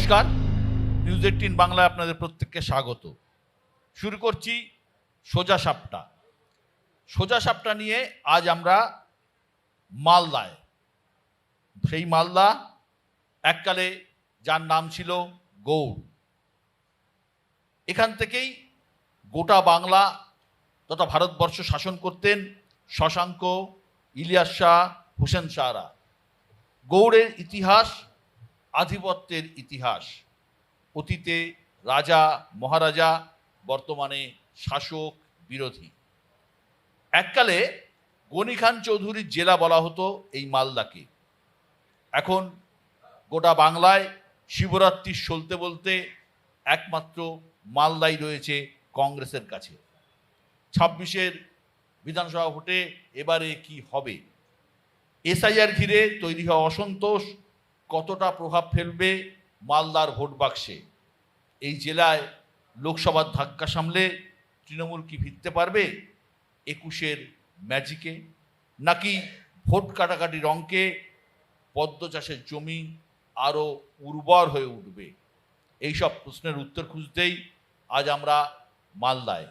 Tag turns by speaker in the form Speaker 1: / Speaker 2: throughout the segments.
Speaker 1: নমস্কার, নিউজ 18 বাংলায় আপনাদের প্রত্যেককে স্বাগত। শুরু করছি সোজা সাপটা। সোজা সাপটা নিয়ে আজ আমরা মালদায়, সেই মালদা এককালে যার নাম ছিল গৌড়, এখান থেকেই গোটা বাংলা তথা ভারতবর্ষ শাসন করতেন শশাঙ্ক, ইলিয়াস শাহ, হুসেন শাহরা। গৌড়ের ইতিহাস আধিপত্যের ইতিহাস। অতীতে রাজা মহারাজা, বর্তমানে শাসক বিরোধী। এককালে গনি খান চৌধুরীর জেলা বলা হতো এই মালদাকে। এখন গোটা বাংলায় শিবরাত্রি চলতে বলতে একমাত্র মালদাই রয়েছে কংগ্রেসের কাছে। 26-এর বিধানসভা ভোটে এবারে কি হবে? এসআইআর ঘিরে তৈরি হওয়া অসন্তোষ কতটা প্রভাব ফেলবে মালদার ভোট বাক্সে? এই জেলায় লোকসভার ধাক্কা সামলে তৃণমূল কি ফিরতে পারবে 21-এর ম্যাজিকে, নাকি ভোট কাটাকাটির অঙ্কে পদ্ম চাষের জমি আরও উর্বর হয়ে উঠবে? এইসব প্রশ্নের উত্তর খুঁজতেই আজ আমরা মালদায়।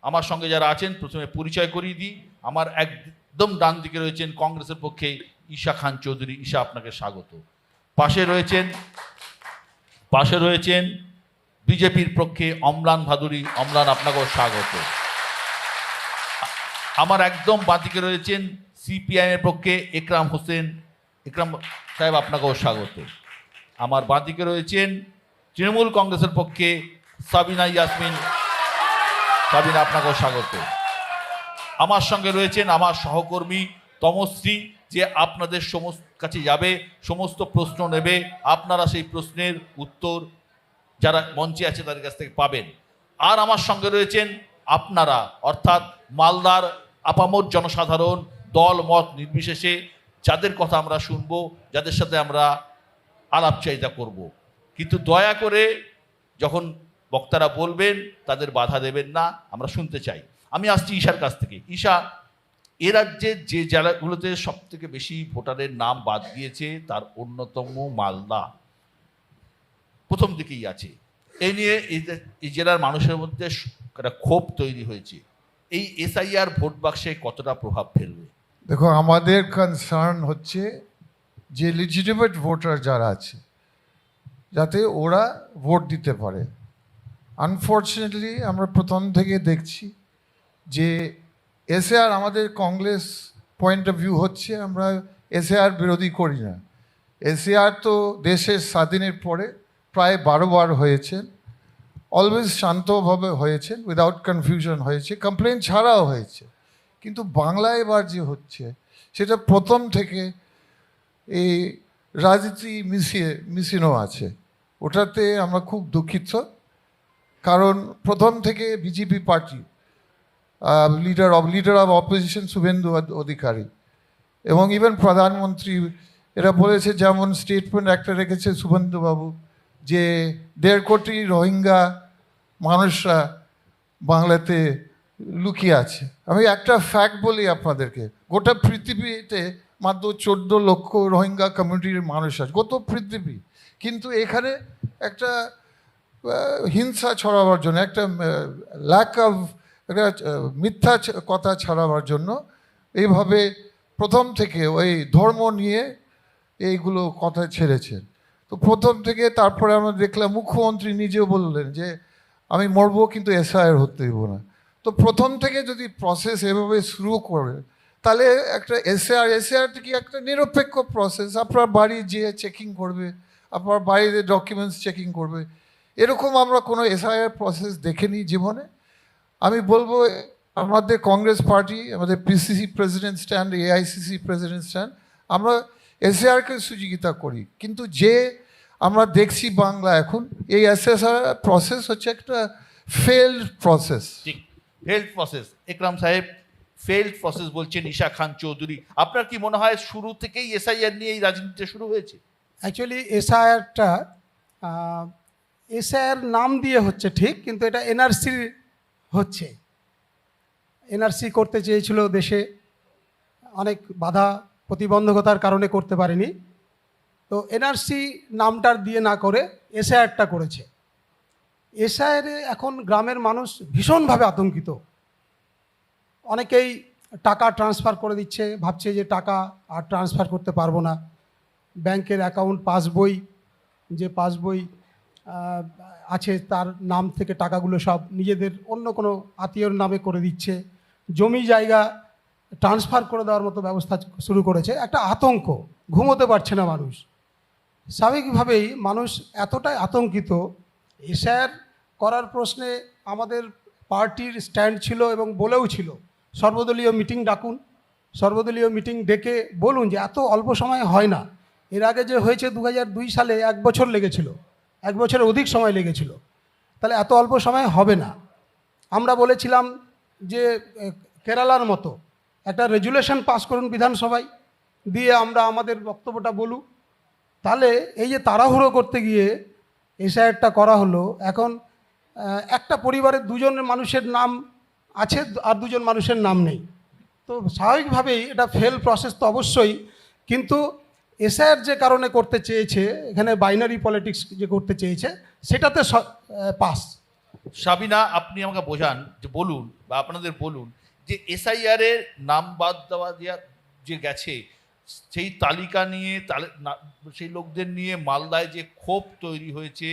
Speaker 1: আমার সঙ্গে যারা আছেন প্রথমে পরিচয় করিয়ে দিই। আমার একদম ডান দিকে রয়েছেন কংগ্রেসের পক্ষে ঈশা খান চৌধুরী। ঈশা, আপনাকে স্বাগত। পাশে রয়েছেন বিজেপির পক্ষে অম্লান ভাদুরী। অম্লান, আপনাকেও স্বাগত। আমার একদম বাঁদিকে রয়েছেন সিপিআইএমের পক্ষে একরাম হোসেন। একরাম সাহেব, আপনাকেও স্বাগত। আমার বাঁদিকে রয়েছেন তৃণমূল কংগ্রেসের পক্ষে সাবিনা ইয়াসমিন। সাবিনা, আপনাকেও স্বাগত। আমার সঙ্গে রয়েছেন আমার সহকর্মী তমশ্রী, যে আপনাদের কাছে যাবে, সমস্ত প্রশ্ন নেবে, আপনারা সেই প্রশ্নের উত্তর যারা মঞ্চে আছে তাদের কাছ থেকে পাবেন। আর আমার সঙ্গে রয়েছেন আপনারা, অর্থাৎ মালদার আপামর জনসাধারণ, দল মত নির্বিশেষে, যাদের কথা আমরা শুনবো, যাদের সাথে আমরা আলাপচারিতা করব। কিন্তু দয়া করে যখন বক্তারা বলবেন তাদের বাধা দেবেন না, আমরা শুনতে চাই। আমি আসছি ঈশার কাছ থেকে। ঈশা, এ রাজ্যের যে জেলাগুলোতে সব থেকে বেশি ভোটারের নাম বাদ দিয়েছে তার অন্যতম মালদা প্রথম দিকেই আছে। এই নিয়ে এই জেলার মানুষের মধ্যে একটা ক্ষোভ তৈরি হয়েছে। এই এসআইআর ভোট বাক্সে কতটা প্রভাব ফেলবে?
Speaker 2: দেখো, আমাদের কনসার্ন হচ্ছে যে লিজিটিমেট ভোটার যারা আছে যাতে ওরা ভোট দিতে পারে। আনফর্চুনেটলি আমরা প্রথম থেকে দেখছি যে এসআর, আমাদের কংগ্রেস পয়েন্ট অফ ভিউ হচ্ছে আমরা এসআর বিরোধী করি না। এসআর তো দেশের স্বাধীনের পরে প্রায় 12 বার হয়েছে, অলওয়েজ শান্তভাবে হয়েছে, উইদাউট কনফিউশন হয়েছে, কমপ্লেন ছাড়াও হয়েছে। কিন্তু বাংলায় এবার যে হচ্ছে সেটা প্রথম থেকে এই রাজনীতি মিশিনো আছে। ওটাতে আমরা খুব দুঃখিত, কারণ প্রথম থেকে BJP party leader of opposition Suvendu Adhikari এবং ইভেন প্রধানমন্ত্রী এরা বলেছে, যেমন স্টেটমেন্ট একটা রেখেছে শুভেন্দুবাবু, যে 1.5 কোটি রোহিঙ্গা মানুষরা বাংলাতে লুকিয়ে আছে। আমি একটা ফ্যাক্ট বলি আপনাদেরকে, গোটা পৃথিবীতে মাত্র 14 লক্ষ রোহিঙ্গা কমিউনিটির মানুষ আছে, গোটা পৃথিবী। কিন্তু এখানে একটা হিংসা ছড়াবার জন্য, একটা একটা মিথ্যা কথা ছড়াবার জন্য এইভাবে প্রথম থেকে ওই ধর্ম নিয়ে এইগুলো কথা ছেড়েছেন। তো প্রথম থেকে তারপরে আমরা দেখলাম মুখ্যমন্ত্রী নিজেও বললেন যে আমি মরবো কিন্তু এসআইআর হতে দেব না। তো প্রথম থেকে যদি প্রসেস এভাবে শুরু করে তাহলে একটা এসআইআরটা কি একটা নিরপেক্ষ প্রসেস, আপনার বাড়ি যেয়ে চেকিং করবে, আপনার বাড়িতে ডকুমেন্টস চেকিং করবে। এরকম আমরা কোনো এসআইআর প্রসেস দেখিনি জীবনে। আমি বলবো আমাদের কংগ্রেস পার্টি, আমাদের PCC president stand, AICC president stand, আমরা এসআইআরকে সহযোগিতা করি। কিন্তু যে আমরা দেখছি বাংলা এখন, এই এসআইআর প্রসেস হচ্ছে একটা ফেলড প্রসেস।
Speaker 1: ঠিক, ফেলড প্রসেস। একরাম সাহেব, ফেলড প্রসেস বলছেন ঈশা খান চৌধুরী। আপনার কি মনে হয় শুরু থেকেই এসআইআর নিয়ে এই রাজনীতিটা শুরু হয়েছে?
Speaker 3: অ্যাকচুয়ালি এসআইআরটা এসআইআর নাম দিয়ে হচ্ছে ঠিক, কিন্তু এটা এনআরসি হচ্ছে। এনআরসি করতে চেয়েছিল দেশে, অনেক বাধা প্রতিবন্ধকতার কারণে করতে পারেনি। তো তো এনআরসি নামটার দিয়ে না করে এসআইআরটা করেছে। এসআইআরে এখন গ্রামের মানুষ ভীষণভাবে আতঙ্কিত। অনেকেই টাকা ট্রান্সফার করে দিচ্ছে, ভাবছে যে টাকা আর ট্রান্সফার করতে পারবো না। ব্যাংকের অ্যাকাউন্ট পাসবই, যে পাসবই আছে তার নাম থেকে টাকাগুলো সব নিজেদের অন্য কোনো আত্মীয়র নামে করে দিচ্ছে। জমি জায়গা ট্রান্সফার করে দেওয়ার মতো ব্যবস্থা শুরু করেছে। একটা আতঙ্ক, ঘুমোতে পারছে না মানুষ। স্বাভাবিকভাবেই মানুষ এতটাই আতঙ্কিত। এসআইআর করার প্রশ্নে আমাদের পার্টির স্ট্যান্ড ছিল এবং বলেও ছিল সর্বদলীয় মিটিং ডাকুন, সর্বদলীয় মিটিং ডেকে বলুন যে এত অল্প সময় হয় না। এর আগে যে হয়েছে 2002 সালে 1 বছর লেগেছিল, 1 বছরের অধিক সময় লেগেছিল, তাহলে এত অল্প সময় হবে না। আমরা বলেছিলাম যে কেরালার মতো একটা রেজুলেশন পাস করুন বিধানসভায়, দিয়ে আমরা আমাদের বক্তব্যটা বলুক। তাহলে এই যে তাড়াহুড়ো করতে গিয়ে এসআইআরটা করা হলো, এখন একটা পরিবারের 2 জন মানুষের নাম আছে আর 2 জন মানুষের নাম নেই। তো স্বাভাবিকভাবেই এটা ফেল প্রসেস তো অবশ্যই, কিন্তু এসআইআর যে কারণে করতে চেয়েছে, এখানে বাইনারি পলিটিক্স যে করতে চেয়েছে, সেটাতে পাস।
Speaker 1: সাবিনা, আপনি আমাকে বোঝান, যে বলুন বা আপনাদের বলুন যে এসআইআর এর নাম বাদ দেওয়া যে গেছে, সেই তালিকা নিয়ে সেই লোকদের নিয়ে মালদায় যে ক্ষোভ তৈরি হয়েছে,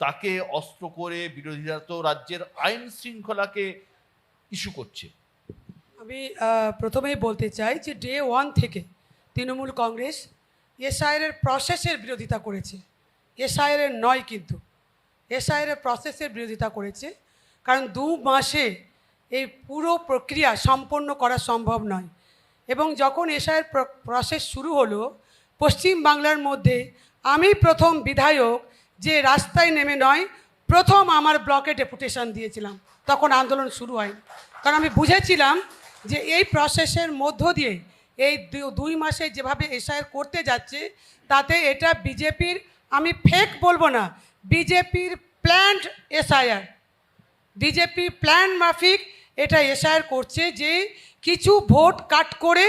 Speaker 1: তাকে অস্ত্র করে বিরোধীরা তো রাজ্যের আইন শৃঙ্খলাকে ইস্যু করছে।
Speaker 4: আমি প্রথমেই বলতে চাই যে ডে 1 থেকে তৃণমূল কংগ্রেস এসআইআর প্রসেসের বিরোধিতা করেছে, এসআইআর নয়, কিন্তু এসআইআর প্রসেসের বিরোধিতা করেছে। কারণ 2 মাসে এই পুরো প্রক্রিয়া সম্পন্ন করা সম্ভব নয়। এবং যখন এসআইআর প্রসেস শুরু হলো পশ্চিম বাংলার মধ্যে, আমি প্রথম বিধায়ক যে রাস্তায় নেমে নয়, প্রথম আমার ব্লকে ডেপুটেশন দিয়েছিলাম। তখন আন্দোলন শুরু হয়নি, কারণ আমি বুঝেছিলাম যে এই প্রসেসের মধ্য দিয়ে এই 2 মাসে যেভাবে এসআইআর করতে যাচ্ছে, তাতে এটা বিজেপির, আমি ফেক বলবো না, বিজেপির প্ল্যান্ড এসআইআর, বিজেপি প্ল্যান মাফিক এটা এসআইআর করছে, যে কিছু ভোট কাট করে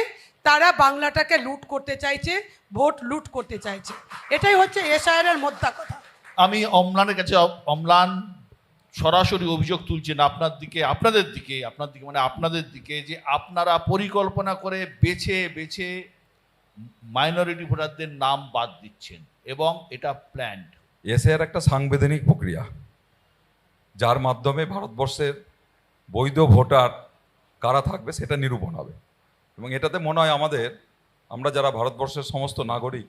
Speaker 4: তারা বাংলাটাকে লুট করতে চাইছে, ভোট লুট করতে চাইছে। এটাই হচ্ছে এসআইআর এর মোদ্দা কথা।
Speaker 1: আমি অম্লানের কাছে, অম্লান সরাসরি অভিযোগ তুলছেন আপনাদের দিকে মানে আপনাদের দিকে, যে আপনারা পরিকল্পনা করে বেছে বেছে মাইনরিটি ভোটারদের নাম বাদ দিচ্ছেন এবং এটা প্ল্যান্ড।
Speaker 5: এসআইআর একটা সাংবিধানিক প্রক্রিয়া, যার মাধ্যমে ভারতবর্ষের বৈধ ভোটার কারা থাকবে সেটা নিরূপণ হবে। এবং এটাতে মনে হয় আমরা যারা ভারতবর্ষের সমস্ত নাগরিক,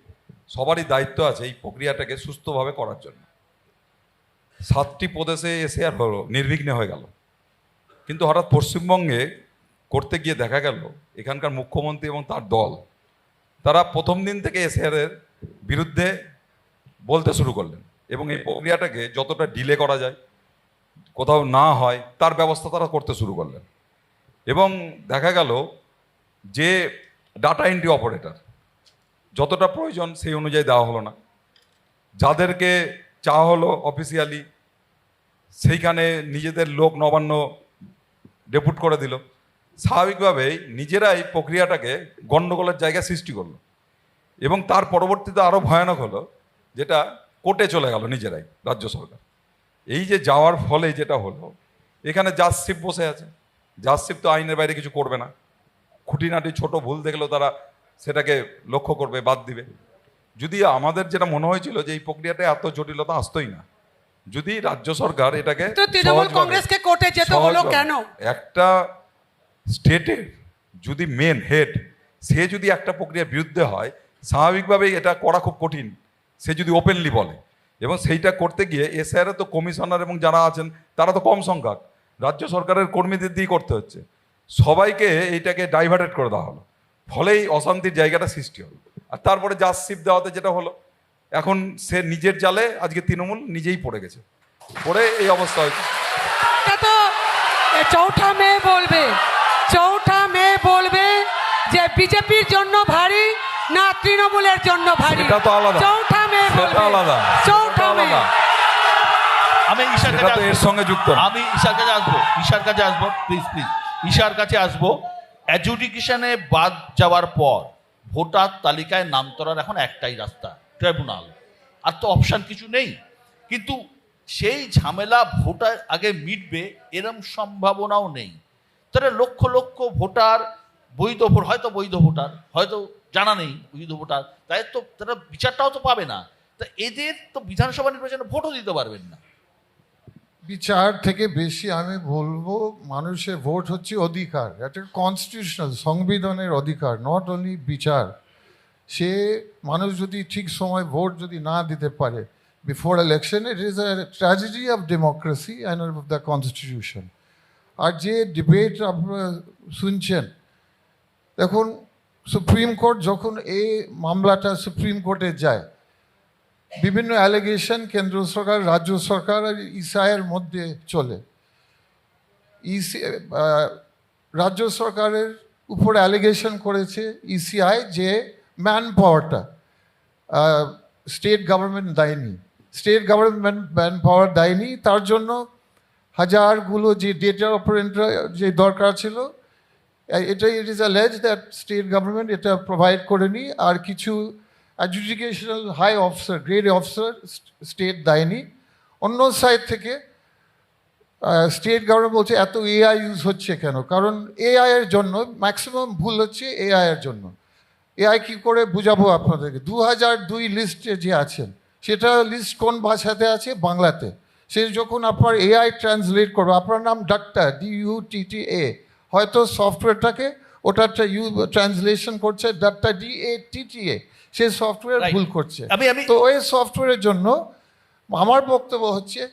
Speaker 5: সবারই দায়িত্ব আছে এই প্রক্রিয়াটাকে সুস্থভাবে করার জন্য। 7টি প্রদেশে এসআইআর হলো, নির্বিঘ্নে হয়ে গেল, কিন্তু হঠাৎ পশ্চিমবঙ্গে করতে গিয়ে দেখা গেল এখানকার মুখ্যমন্ত্রী এবং তার দল, তারা প্রথম দিন থেকে এসআইআরের বিরুদ্ধে বলতে শুরু করলেন এবং এই প্রক্রিয়াটাকে যতটা ডিলে করা যায়, কোথাও না হয়, তার ব্যবস্থা তারা করতে শুরু করলেন। এবং দেখা গেল যে ডাটা এন্ট্রি অপারেটর যতটা প্রয়োজন সেই অনুযায়ী দেওয়া হলো না, যাদেরকে চাওয়া হলো অফিসিয়ালি সেইখানে নিজেদের লোক নবান্ন ডেপুট করে দিল। স্বাভাবিকভাবেই নিজেরাই প্রক্রিয়াটাকে গণ্ডগোলের জায়গা সৃষ্টি করলো। এবং তার পরবর্তীতে আরও ভয়ানক হলো, যেটা কোর্টে চলে গেল নিজেরাই, রাজ্য সরকার। এই যে যাওয়ার ফলে যেটা হলো, এখানে জাজশিপ বসে আছে। জাজশিপ তো আইনের বাইরে কিছু করবে না, খুঁটিনাটি ছোট ভুল দেখলেও তারা সেটাকে লক্ষ্য করবে, বাদ দিবে। যদি আমাদের যেটা মনে হয়েছিল যে এই প্রক্রিয়াটা এত জটিলতা আসতোই না, যদি রাজ্য সরকার এটাকে
Speaker 4: তৃণমূল কংগ্রেসকে কোর্টে যেতে হলো কেন?
Speaker 5: একটা স্টেটের যদি মেন হেড, সে যদি একটা প্রক্রিয়ার বিরুদ্ধে হয়, স্বাভাবিকভাবেই এটা করা খুব কঠিন, সে যদি ওপেনলি বলে। এবং সেইটা করতে গিয়ে এসআইআর তো কমিশনার এবং যারা আছেন তারা তো কম সংখ্যক, রাজ্য সরকারের কর্মীদের দিয়ে করতে হচ্ছে, সবাইকে এইটাকে ডাইভার্টেড করে দেওয়া হলো, ফলেই অশান্তির জায়গাটা সৃষ্টি হলো। আর তারপরে জাজশিপ দেওয়াতে যেটা হলো, এখন সে নিজের জালে আজকে তৃণমূল নিজেই পড়ে গেছে, পড়ে এই অবস্থা হয়েছে।
Speaker 4: এটা তো চৌঠা মেয়ে বলবে যে বিজেপির জন্য ভারী না তৃণমূলের জন্য ভারী,
Speaker 5: এটা তো আলাদা,
Speaker 4: চৌঠা মেয়ে
Speaker 5: সেটা আলাদা,
Speaker 4: চৌঠা মেয়ে।
Speaker 1: আমি ঈশার
Speaker 5: সেটা
Speaker 1: কাছে
Speaker 5: তো এর সঙ্গে যুক্ত না।
Speaker 1: আমি ঈশার কাছে আসবো প্লিজ ঈশার কাছে আসবো। অ্যাডজুডিকেশনে বাদ যাওয়ার পর ভোটার তালিকায় নাম তোলার এখন একটাই রাস্তা, ট্রাইব্যুনাল, আর তো অপশান কিছু নেই। কিন্তু সেই ঝামেলা ভোটার আগে মিটবে এরম সম্ভাবনাও নেই। তাহলে লক্ষ লক্ষ ভোটার বৈধ ভোট, হয়তো বৈধ ভোটার, হয়তো জানা নেই বৈধ ভোটার, তাই তো তারা বিচারটাও তো পাবে না। তা এদের তো বিধানসভা নির্বাচনে ভোটও দিতে পারবেন না।
Speaker 2: বিচার থেকে বেশি আমি বলবো মানুষের ভোট হচ্ছে অধিকার, একটা কনস্টিটিউশনাল সংবিধানের অধিকার, নট অনলি বিচার। সে মানুষ যদি ঠিক সময় ভোট যদি না দিতে পারে before election, it is a tragedy of democracy and of the constitution. আর যে ডিবেট আপনারা শুনছেন, দেখুন সুপ্রিম কোর্ট যখন এই মামলাটা সুপ্রিম কোর্টে যায়, বিভিন্ন অ্যালিগেশন কেন্দ্র সরকার, রাজ্য সরকার আর ইসিআইয়ের মধ্যে চলে। রাজ্য সরকারের উপর অ্যালিগেশন করেছে ইসিআই যে ম্যান পাওয়ারটা স্টেট গভর্নমেন্ট দেয়নি, স্টেট গভর্নমেন্ট ম্যান পাওয়ার দেয়নি, তার জন্য হাজারগুলো যে ডেটা অপারেটর যে দরকার ছিল, এটা it is allege that state government এটা প্রোভাইড করেনি। আর কিছু adjudicational high officer, grade officer state দেয়নি। অন্য সাইড থেকে স্টেট গভর্নমেন্ট বলছে এত এআই ইউজ হচ্ছে কেন, কারণ এআই এর জন্য ম্যাক্সিমাম ভুল হচ্ছে এআই এর জন্য। এআই কী করে বুঝাবো আপনাদেরকে, 2002 লিস্টে যে আছেন সেটা লিস্ট কোন ভাষাতে আছে, বাংলাতে। সে যখন আপনার এআই ট্রান্সলেট করবে, আপনার নাম ডাক্তার DUTTA, হয়তো সফটওয়্যারটাকে ওটাটা ট্রান্সলেশন করছে ডাক্তার DATTA, সে সফটওয়্যার
Speaker 1: Right.
Speaker 2: ভুল করছে।
Speaker 1: আমি-
Speaker 2: তো ওই সফটওয়্যারের জন্য আমার বক্তব্য হচ্ছে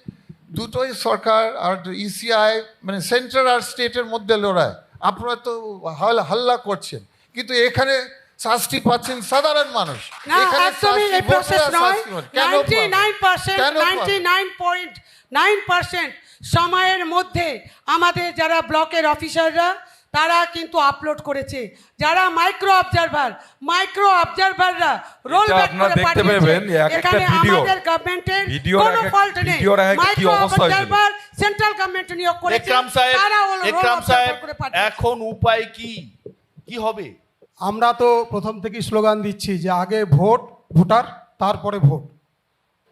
Speaker 2: দুটোই সরকার আর ইসিআই, মানে সেন্ট্রাল আর স্টেটের মধ্যে লড়াই। আপনারা তো হাল্লা করছেন, কিন্তু এখানে শাস্তি পাচ্ছেন সাধারণ মানুষ।
Speaker 4: না,
Speaker 2: এখানে
Speaker 4: একদমই এই
Speaker 2: শাস্তি
Speaker 4: প্রসেস
Speaker 2: ভোটাররা
Speaker 4: নয়।
Speaker 2: শাস্তি পান। কেন পান?
Speaker 4: 99%,
Speaker 2: কেন পান?
Speaker 4: 99.9% সময়ের মধ্যে আমাদের যারা ব্লকের অফিসাররা তারা কিন্তু আপলোড করেছে। যারা মাইক্রো অবজারভাররা রোল
Speaker 5: এটা
Speaker 4: ব্যাক
Speaker 5: আপনারা
Speaker 4: করে
Speaker 5: দেখতে
Speaker 4: পাঠিয়েছে।
Speaker 5: পাবেন, এক একটা
Speaker 4: এখানে
Speaker 5: ভিডিও,
Speaker 4: আমাদের গভর্নমেন্টের
Speaker 5: ভিডিওর
Speaker 4: কোনো
Speaker 5: এক এক-
Speaker 4: ফল্ট নেই।
Speaker 5: ভিডিওর এক এক কি
Speaker 4: মাইক্রো
Speaker 5: অবস্থা হয়েছিল।
Speaker 4: অবজারভার সেন্ট্রাল গভর্নমেন্ট নিয়োগ করেছে,
Speaker 1: একরাম সাহেব,
Speaker 4: তারা রোল
Speaker 1: একরাম সাহেব,
Speaker 4: অবজারভার করে পাঠিয়েছে।
Speaker 1: এখন উপায় কি হবে?
Speaker 3: আমরা তো প্রথম থেকেই স্লোগান দিচ্ছি যে আগে ভোটার তারপরে ভোট।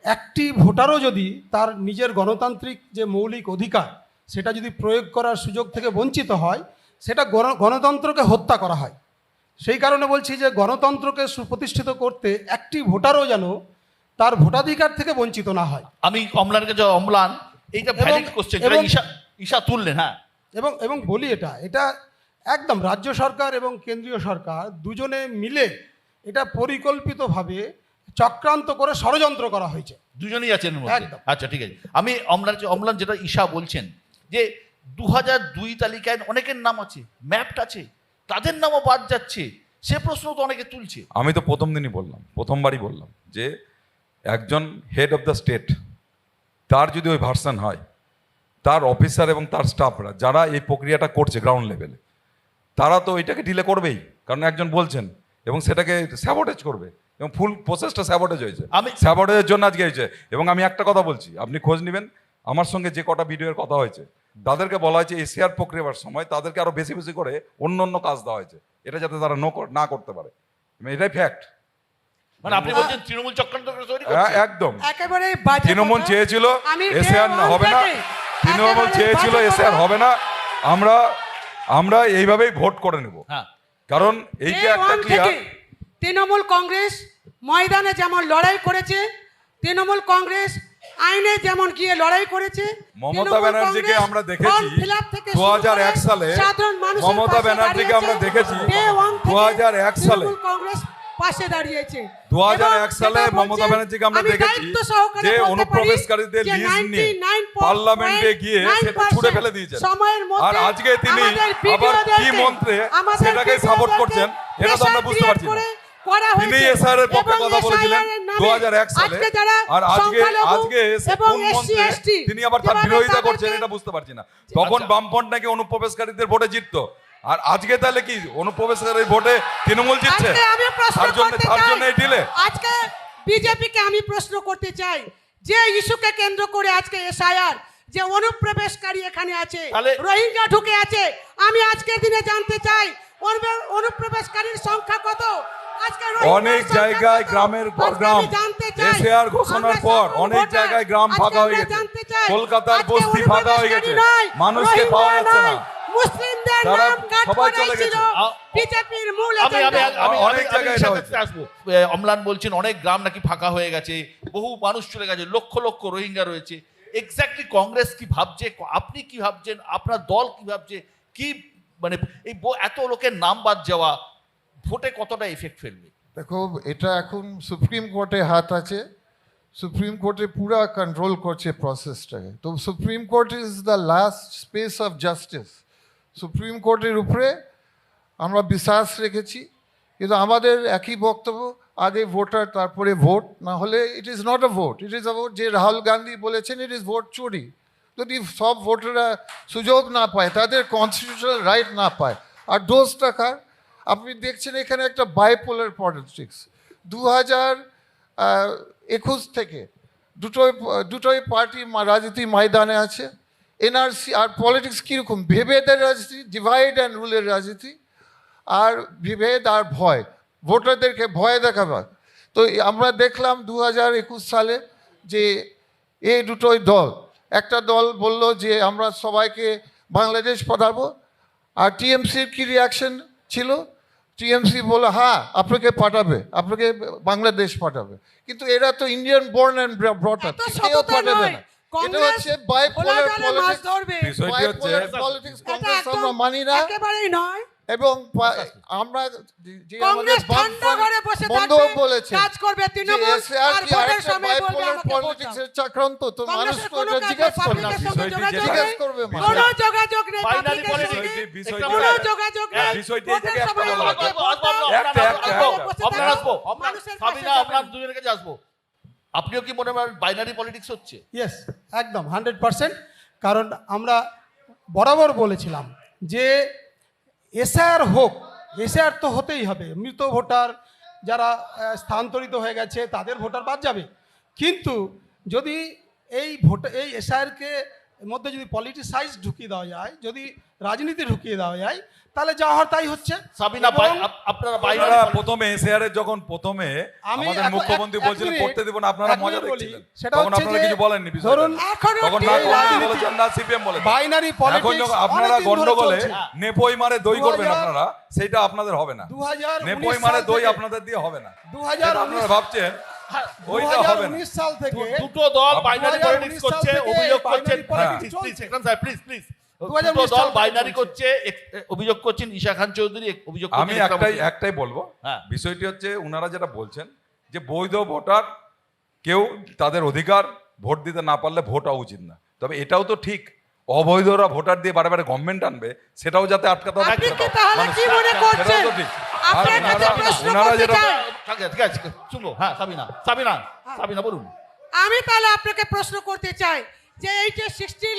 Speaker 3: একটি ভোটারও যদি তার নিজের গণতান্ত্রিক যে মৌলিক অধিকার সেটা যদি প্রয়োগ করার সুযোগ থেকে বঞ্চিত হয়, সেটা গণতন্ত্রকে হত্যা করা হয়। সেই কারণে বলছি যে গণতন্ত্রকে সুপ্রতিষ্ঠিত করতে একটি ভোটারও যেন তার ভোটাধিকার থেকে বঞ্চিত না হয়।
Speaker 1: আমি অম্লানকে কাছে, অম্লান এইটা ভ্যালিড কোশ্চেন, যেটা ঈশা তুললেন। হ্যাঁ,
Speaker 3: এবং বলি এটা একদম রাজ্য সরকার এবং কেন্দ্রীয় সরকার দুজনে মিলে এটা পরিকল্পিতভাবে চক্রান্ত করে ষড়যন্ত্র করা হয়েছে।
Speaker 1: দুজনেই আছেন এর মধ্যে।
Speaker 3: একদম।
Speaker 1: আচ্ছা, ঠিক আছে। আমি অম্লান যেটা ঈশা বলছেন যে 2002 তালিকায় অনেকের নাম আছে, ম্যাপড আছে, তাদের নামও বাদ যাচ্ছে, সে প্রশ্ন তো অনেকে তুলছে।
Speaker 5: আমি তো প্রথমবারই বললাম যে একজন হেড অফ দ্য স্টেট, তার যদি ওই ভার্সন হয়, তার অফিসার এবং তার স্টাফরা যারা এই প্রক্রিয়াটা করছে গ্রাউন্ড লেভেলে, তারা তো এটাকে ডিলে করবেই, কারণ একজন বলছেন এবং সেটাকে স্যাবোটেজ করবে, এবং ফুল প্রসেসটা স্যাবোটেজ হয়েছে। স্যাবোটেজের জন্য আজকে হয়েছে। এবং আমি একটা কথা বলছি, আপনি খোঁজ নেবেন, আমার সঙ্গে যে কটা ভিডিওর কথা হয়েছে তাদেরকে বলা হয়েছে এসিআর প্রক্রিয়ার সময় তাদেরকে আরো বেশি বেশি করে অন্য কাজ দেওয়া হয়েছে, এটা যাতে তারা না করতে পারে। এটাই ফ্যাক্ট।
Speaker 1: মানে আপনি বলছেন তৃণমূল চক্রান্ত করে তৈরি করছে?
Speaker 5: একদম।
Speaker 4: একেবারে বাজে
Speaker 5: তৃণমূল
Speaker 4: কথা।
Speaker 5: চেয়েছিল
Speaker 4: আমি
Speaker 5: এসআর
Speaker 4: day one
Speaker 5: হবে না,
Speaker 4: থেকে
Speaker 5: তৃণমূল
Speaker 4: একেবারে
Speaker 5: চেয়েছিল
Speaker 4: বাজে
Speaker 5: এসআর
Speaker 4: কথা।
Speaker 5: হবে না, আমরা এইভাবেই ভোট করে নেব।
Speaker 1: হ্যাঁ,
Speaker 5: কারণ এই যে
Speaker 4: Day
Speaker 5: একটা
Speaker 4: one
Speaker 5: ক্লিয়ার,
Speaker 4: থেকে তৃণমূল কংগ্রেস ময়দানে যেমন লড়াই করেছে, তৃণমূল কংগ্রেস আইনে যেমন গিয়ে লড়াই করেছে,
Speaker 5: মমতা
Speaker 4: তৃণমূল
Speaker 5: ব্যানার্জিকে
Speaker 4: কংগ্রেস
Speaker 5: আমরা দেখেছি
Speaker 4: form fill up থেকে শুরু
Speaker 5: 2001
Speaker 4: করে
Speaker 5: সালে,
Speaker 4: সাধারণ মানুষের
Speaker 5: মমতা
Speaker 4: পাশে
Speaker 5: ব্যানার্জিকে আমরা
Speaker 4: দাঁড়িয়েছে।
Speaker 5: দেখেছি
Speaker 4: Day one থেকে
Speaker 5: 2001 সালে,
Speaker 4: তৃণমূল কংগ্রেস পাশে দাঁড়িয়েছে।
Speaker 5: 2001
Speaker 4: এবং
Speaker 5: সালে
Speaker 4: যেটা
Speaker 5: মমতা
Speaker 4: বলছে,
Speaker 5: ব্যানার্জিকে আমরা
Speaker 4: আমি
Speaker 5: দেখেছি
Speaker 4: দায়িত্ব সহকারে
Speaker 5: যে
Speaker 4: বলতে পারি
Speaker 5: অনুপ্রবেশকারীদের
Speaker 4: যে
Speaker 5: লিস্ট নিয়ে
Speaker 4: 99.9%
Speaker 5: পার্লামেন্টে গিয়ে সেটা ছুড়ে ফেলে দিয়েছেন।
Speaker 4: সময়ের মধ্যে
Speaker 5: আর আজকে তিনি
Speaker 4: আমাদের
Speaker 5: আবার কি
Speaker 4: ভিডিওদেরকে,
Speaker 5: মন্ত্রে
Speaker 4: আমাদের
Speaker 5: সেটাকে সাপোর্ট
Speaker 4: ভিডিওদেরকে
Speaker 5: করছেন, এটা তো আমরা
Speaker 4: pressure
Speaker 5: বুঝতে পারছি
Speaker 4: create
Speaker 5: না।
Speaker 4: করে করা
Speaker 5: তিনি
Speaker 4: হয়েছে।
Speaker 5: এসআর এর পক্ষে
Speaker 4: এবং
Speaker 5: কথা বলেছিলেন
Speaker 4: SIR এর নামে
Speaker 5: 2001 সালে,
Speaker 4: আজকে যারা
Speaker 5: আর
Speaker 4: সংখ্যালঘু
Speaker 5: আজকে
Speaker 4: এবং
Speaker 5: কোন
Speaker 4: SC,
Speaker 5: মন্ত্রে
Speaker 4: ST
Speaker 5: তিনি আবার তার
Speaker 4: যেভাবে
Speaker 5: বিরোধিতা
Speaker 4: তাদেরকে-
Speaker 5: করছেন, এটা বুঝতে পারছি না। তখন
Speaker 1: আচ্ছা।
Speaker 5: বামফ্রন্ট নাকি অনুপ্রবেশকারীদের ভোটে জিততো, আর আজকে তাহলে কি অনুপ্রবেশকারীর ভোটে তৃণমূল জিতছে?
Speaker 4: আজকে আমি প্রশ্ন করতে
Speaker 5: তার
Speaker 4: চাই,
Speaker 5: জন্য এই ডিলে।
Speaker 4: আজকে বিজেপিকে আমি প্রশ্ন করতে চাই, যে ইস্যুকে কেন্দ্র করে আজকে এসআইআর, যে অনুপ্রবেশকারী এখানে আছে,
Speaker 1: তাহলে-
Speaker 4: রোহিঙ্গা ঢুকে আছে, আমি আজকের দিনে জানতে চাই অনুপ্রবেশকারীর সংখ্যা কত, আজকে রোহিঙ্গা
Speaker 5: অনেক
Speaker 4: সংখ্যা
Speaker 5: জায়গায়
Speaker 4: কত?
Speaker 5: গ্রামের পর
Speaker 4: আজকে
Speaker 5: গ্রাম
Speaker 4: আমি জানতে চাই।
Speaker 5: এসআর ঘোষণার
Speaker 4: আমরা
Speaker 5: পর
Speaker 4: সকল
Speaker 5: অনেক
Speaker 4: ভোটার,
Speaker 5: জায়গায় গ্রাম
Speaker 4: আজকে
Speaker 5: ফাঁকা হয়ে
Speaker 4: আমরা
Speaker 5: গেছে।
Speaker 4: জানতে চাই,
Speaker 5: কলকাতার
Speaker 4: আজকে
Speaker 5: বস্তি ফাঁকা হয়ে গেছে,
Speaker 4: অনুপ্রবেশকারী নয়,
Speaker 5: মানুষকে
Speaker 4: রোহিঙ্গা
Speaker 5: পাওয়া যাচ্ছে না।
Speaker 4: নয়, মুসলিমদের
Speaker 5: তারা
Speaker 4: নাম কাট
Speaker 5: সবাই চলে
Speaker 4: করাইছিল
Speaker 5: গেছে।
Speaker 4: বিজেপির মূল
Speaker 1: আমি আমি
Speaker 4: এজেন্ডা।
Speaker 1: আমি
Speaker 5: অনেক
Speaker 1: অনেক
Speaker 5: জায়গায়
Speaker 1: জায়গায়
Speaker 5: এটা হচ্ছে।
Speaker 1: আসবো। অম্লান বলছেন অনেক গ্রাম নাকি ফাঁকা হয়ে গেছে, বহু মানুষ চলে গেছে, লক্ষ লক্ষ রোহিঙ্গা রয়েছে। এক্স্যাক্টলি কংগ্রেস কি ভাবছে, আপনি কি ভাবছেন, আপনার দল কি ভাবছে, কি মানে এই এত লোকের নাম বাদ যাওয়া ভোটে কতটা এফেক্ট ফেলবে?
Speaker 2: দেখো, এটা এখন সুপ্রিম কোর্টে হাত আছে, সুপ্রিম কোর্টে পুরা কন্ট্রোল করছে প্রসেসটাকে। তো supreme court is the last space of justice. Supreme কোর্টের উপরে আমরা বিশ্বাস রেখেছি, কিন্তু আমাদের একই বক্তব্য, আগে ভোটার তারপরে ভোট, না হলে it is not a vote, it is a vote. যে রাহুল গান্ধী বলেছেন ইট ইজ ভোট চুরি। যদি সব ভোটাররা সুযোগ না পায়, তাদের কনস্টিটিউশনাল রাইট না পায়, আর ডোজ টাকার আপনি দেখছেন এখানে একটা বাইপোলার পলিটিক্স। 2021 থেকে দুটোই পার্টি রাজনীতি ময়দানে আছে। এনআরসি আর পলিটিক্স কীরকম, বিভেদের রাজনীতি, ডিভাইড অ্যান্ড রুলের রাজনীতি, আর বিভেদ আর ভয়, ভোটারদেরকে ভয় দেখাবে। তো আমরা দেখলাম 2021 সালে যে এই দুটোই দল, একটা দল বলল যে আমরা সবাইকে বাংলাদেশ পাঠাবো, আর টিএমসির কি রিয়াকশন ছিল? টিএমসি বলল হ্যাঁ আপনাকে পাঠাবে, আপনাকে বাংলাদেশ পাঠাবে। কিন্তু এরা তো Indian born and brought up,
Speaker 4: এত
Speaker 2: কেউ
Speaker 4: সততা
Speaker 2: পাঠাবে
Speaker 4: নয়।
Speaker 2: না। এটা
Speaker 4: কংগ্রেস
Speaker 2: হচ্ছে বাইপোলার
Speaker 4: খোলা জলে মাছ
Speaker 2: পলিটিক্স।
Speaker 4: ধরবে।
Speaker 5: বিষয়টি হচ্ছে
Speaker 2: পলিটিক্স
Speaker 4: এটা
Speaker 2: কংগ্রেস
Speaker 4: একদম
Speaker 2: আমরা মানি না,
Speaker 4: একেবারেই নয়।
Speaker 2: এবং আমরা যে আমাদের
Speaker 4: কংগ্রেস ঠান্ডা ঘরে বসে
Speaker 2: বন্ধ
Speaker 4: থাকবে,
Speaker 2: বলেছে
Speaker 4: কাজ করবে তৃণমূল, আর ভোটের সময় বলবে আমাকে ভোট দাও।
Speaker 2: পলিটিক্সের চক্রান্ত, তো মানুষ
Speaker 4: কংগ্রেসের
Speaker 2: তো
Speaker 4: কোনো
Speaker 2: এটা
Speaker 4: কাজ
Speaker 2: জিজ্ঞেস
Speaker 4: নেই,
Speaker 2: করবে না,
Speaker 4: পাবলিকের সঙ্গে
Speaker 5: বিষয়টি
Speaker 4: যোগাযোগ
Speaker 2: জিজ্ঞেস
Speaker 4: নেই,
Speaker 2: করবে মানুষ।
Speaker 4: কোনো যোগাযোগ নেই,
Speaker 1: Binary
Speaker 4: পাবলিকের
Speaker 1: politics,
Speaker 4: সঙ্গে
Speaker 5: বিষয়টি
Speaker 4: কোনো
Speaker 5: একটা-
Speaker 4: যোগাযোগ নেই।
Speaker 5: বিষয়টি
Speaker 4: ভোটের
Speaker 5: থেকে একটা
Speaker 4: সময়
Speaker 5: বলা
Speaker 4: আমাকে
Speaker 5: হয়।
Speaker 4: ভোট দাও,
Speaker 5: একটা-
Speaker 4: বসে
Speaker 1: আপনার
Speaker 4: থাকো,
Speaker 1: আসবো,
Speaker 4: মানুষের পাশে
Speaker 1: সাবিনা,
Speaker 4: যাবেন।
Speaker 1: আপনার দুজনের কাছে আসবো। আপনিও কি মনে করেন বাইনারি পলিটিক্স হচ্ছে?
Speaker 3: ইয়েস, একদম 100%। কারণ আমরা বরাবর বলেছিলাম যে এসআর হোক, এসআর তো হতেই হবে। মৃত ভোটার যারা স্থানান্তরিত হয়ে গেছে তাদের ভোটার বাদ যাবে, কিন্তু যদি এই এসআরকে মধ্যে যদি পলিটিসাইজ ঢুকিয়ে দেওয়া যায়, যদি রাজনীতি ঢুকিয়ে দেওয়া যায়, তাহলে যা হওয়ার তাই হচ্ছে।
Speaker 1: সাবিনা,
Speaker 3: এবং
Speaker 1: আপনারা
Speaker 5: আপনারা
Speaker 1: বাইনারি
Speaker 5: প্রথমে এসআর যখন প্রথমে
Speaker 3: আমি
Speaker 5: আমাদের
Speaker 3: এক-
Speaker 5: মুখ্যমন্ত্রী
Speaker 3: এক
Speaker 5: বলছিলেন
Speaker 3: মিনিট,
Speaker 5: করতে দেব না, আপনারা
Speaker 3: এক
Speaker 5: মজা
Speaker 3: মিনিট বলি।
Speaker 5: দেখছিলেন।
Speaker 3: সেটা
Speaker 5: তখন
Speaker 3: হচ্ছে
Speaker 5: আপনারা
Speaker 3: যে
Speaker 5: কিছু বলেননি বিষয়টা।
Speaker 3: ধরুন
Speaker 4: এখনো
Speaker 5: তখন
Speaker 4: ঠিক
Speaker 5: না কংগ্রেস
Speaker 3: রাজনীতি-
Speaker 5: বলেছেন না সিপিএম বলেছেন।
Speaker 3: বাইনারি
Speaker 5: এখন
Speaker 3: পলিটিক্স
Speaker 5: যখন আপনারা গন্ডগোলে
Speaker 3: চলছে।
Speaker 5: নেপোই মারে দই করবেন
Speaker 3: 2000
Speaker 5: আপনারা, সেটা আপনাদের হবে না।
Speaker 3: 2019
Speaker 5: নেপোই মারে
Speaker 3: সাল
Speaker 5: দই
Speaker 3: থেকে-
Speaker 5: আপনাদের দিয়ে হবে না।
Speaker 3: 2019
Speaker 5: যেটা আপনারা ভাবছেন ওইটা হবে না।
Speaker 3: 2019 সাল থেকে
Speaker 1: দুটো দল
Speaker 5: আপনারা
Speaker 1: বাইনারি
Speaker 3: 2019
Speaker 1: পলিটিক্স করছে,
Speaker 3: সাল থেকে
Speaker 1: অভিযোগ করছেন।
Speaker 3: binary politics
Speaker 1: প্লিজ,
Speaker 3: চলছে।
Speaker 1: একদম স্যার, প্লিজ প্লিজ।
Speaker 3: 2019
Speaker 1: দুটো দল
Speaker 3: সাল থেকে
Speaker 1: বাইনারি
Speaker 3: চলছে।
Speaker 1: করছে, অভিযোগ করছেন ঈশা খান চৌধুরী, অভিযোগ করছেন
Speaker 5: আমি
Speaker 1: ইকরাম হোসেন।
Speaker 5: একটাই বলবো,
Speaker 1: হ্যাঁ।
Speaker 5: বিষয়টি হচ্ছে উনারা যেটা বলছেন যে বৈধ ভোটার কেউ তাদের অধিকার, ভোট দিতে না পারলে ভোট হওয়া উচিত না। তবে এটাও তো ঠিক, অবৈধরা ভোটার দিয়ে বারে বারে গভর্নমেন্ট আনবে, সেটাও যাতে আটকাতে হবে।
Speaker 4: আপনি কি তাহলে কি মনে করছেন?
Speaker 5: সেটাও তো ঠিক। আর
Speaker 4: আপনার কাছে প্রশ্ন
Speaker 5: ওনারা
Speaker 4: করতে
Speaker 5: যেটা
Speaker 4: চাই।
Speaker 1: ঠিক আছে, শুনবো। হ্যাঁ, সাবিনা, সাবিনা, সাবিনা বলুন।
Speaker 4: আমি তাহলে আপনাকে প্রশ্ন করতে চাই যে এই যে 60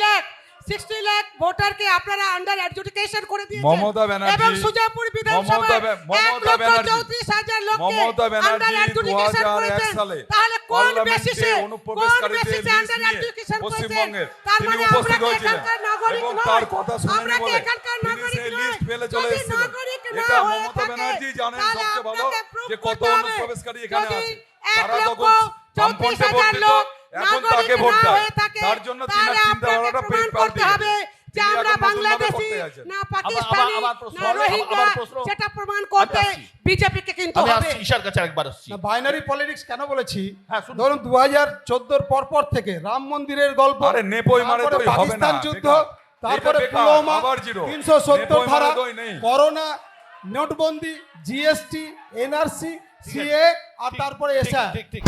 Speaker 4: লাখ ভোটারকে আপনারা আন্ডার অ্যাডজুডিকেশন করে দিয়েছেন,
Speaker 5: মমতা ব্যানার্জি-
Speaker 4: এবং সুজাপুর বিধানসভায়
Speaker 5: মমতা ব্যানার্জি-
Speaker 4: 1,34,000 লোককে
Speaker 5: মমতা ব্যানার্জি
Speaker 4: আন্ডার অ্যাডজুডিকেশন
Speaker 5: 2001
Speaker 4: করেছেন।
Speaker 5: সালে
Speaker 4: তাহলে কোন
Speaker 5: পার্লামেন্টে
Speaker 4: বেসিসে
Speaker 5: অনুপ্রবেশকারীদের লিস্ট
Speaker 4: আন্ডার
Speaker 5: নিয়ে
Speaker 4: অ্যাডজুডিকেশন করেছেন?
Speaker 5: পশ্চিমবঙ্গের
Speaker 4: তার
Speaker 5: তিনি
Speaker 4: মানে
Speaker 5: উপস্থিত
Speaker 4: আমরা
Speaker 5: হয়েছিলেন
Speaker 4: এখানকার নাগরিক
Speaker 5: এবং
Speaker 4: নই।
Speaker 5: তার কথা শুনেনি
Speaker 4: আমরা কি
Speaker 5: বলে
Speaker 4: এখানকার
Speaker 5: তিনি
Speaker 4: নাগরিক
Speaker 5: সেই
Speaker 4: নই?
Speaker 5: লিস্ট ফেলে চলে
Speaker 4: যদি
Speaker 5: এসেছিলেন।
Speaker 4: নাগরিক না
Speaker 5: এটা
Speaker 4: হয়ে
Speaker 5: মমতা
Speaker 4: থাকে,
Speaker 5: ব্যানার্জি জানেন
Speaker 4: তাহলে
Speaker 5: সবচেয়ে ভালো
Speaker 4: আপনাকে prove
Speaker 5: যে কত
Speaker 4: করতে হবে।
Speaker 5: অনুপ্রবেশকারী এখানে
Speaker 4: যদি
Speaker 5: আছে।
Speaker 4: 1
Speaker 5: তারা
Speaker 4: লক্ষ
Speaker 5: তখন বামপন্থে ভোট
Speaker 4: 34,000
Speaker 5: দিত,
Speaker 4: লোক
Speaker 5: এখন
Speaker 4: নাগরিক
Speaker 5: তাকে ভোট
Speaker 4: না
Speaker 5: দেয়।
Speaker 4: হয়ে থাকে,
Speaker 5: তার জন্য
Speaker 4: তাহলে
Speaker 5: তিনার চিন্তা
Speaker 4: আপনাকে
Speaker 5: ভাবনাটা
Speaker 4: প্রমাণ
Speaker 5: পাল্টে
Speaker 4: করতে হবে যে
Speaker 5: তিনি
Speaker 4: আমরা
Speaker 5: এখন নতুনভাবে
Speaker 4: বাংলাদেশি
Speaker 5: করতে যাচ্ছেন।
Speaker 4: না পাকিস্তানি
Speaker 1: আবার প্রশ্ন,
Speaker 4: না রোহিঙ্গা,
Speaker 1: আবার প্রশ্ন।
Speaker 4: সেটা প্রমাণ করতে
Speaker 1: আমি আসছি।
Speaker 4: বিজেপিকে কিন্তু
Speaker 1: আমি
Speaker 4: হবে।
Speaker 1: আসছি, ঈশার কাছে আরেকবার আসছি।
Speaker 3: বাইনারি পলিটিক্স কেন বলেছি?
Speaker 1: হ্যাঁ, শুনুন।
Speaker 3: ধরুন 2014 পর থেকে রাম মন্দিরের গল্প,
Speaker 5: আরে নেপোই মারে
Speaker 3: তারপরে
Speaker 5: দই হবে না,
Speaker 3: পাকিস্তান যুদ্ধ,
Speaker 5: বেকার।
Speaker 3: তারপরে
Speaker 5: এটা বেকার,
Speaker 3: পুলওয়ামা,
Speaker 5: আবার জিরো।
Speaker 3: 370
Speaker 5: নেপোই মারে
Speaker 3: ধারা,
Speaker 5: দই নেই।
Speaker 3: করোনা, নোটবন্দি, জিএসটি, এনআরসি, সিএ, আর তারপরে
Speaker 1: ঠিক,
Speaker 3: এসআর।
Speaker 1: ঠিক, ঠিক।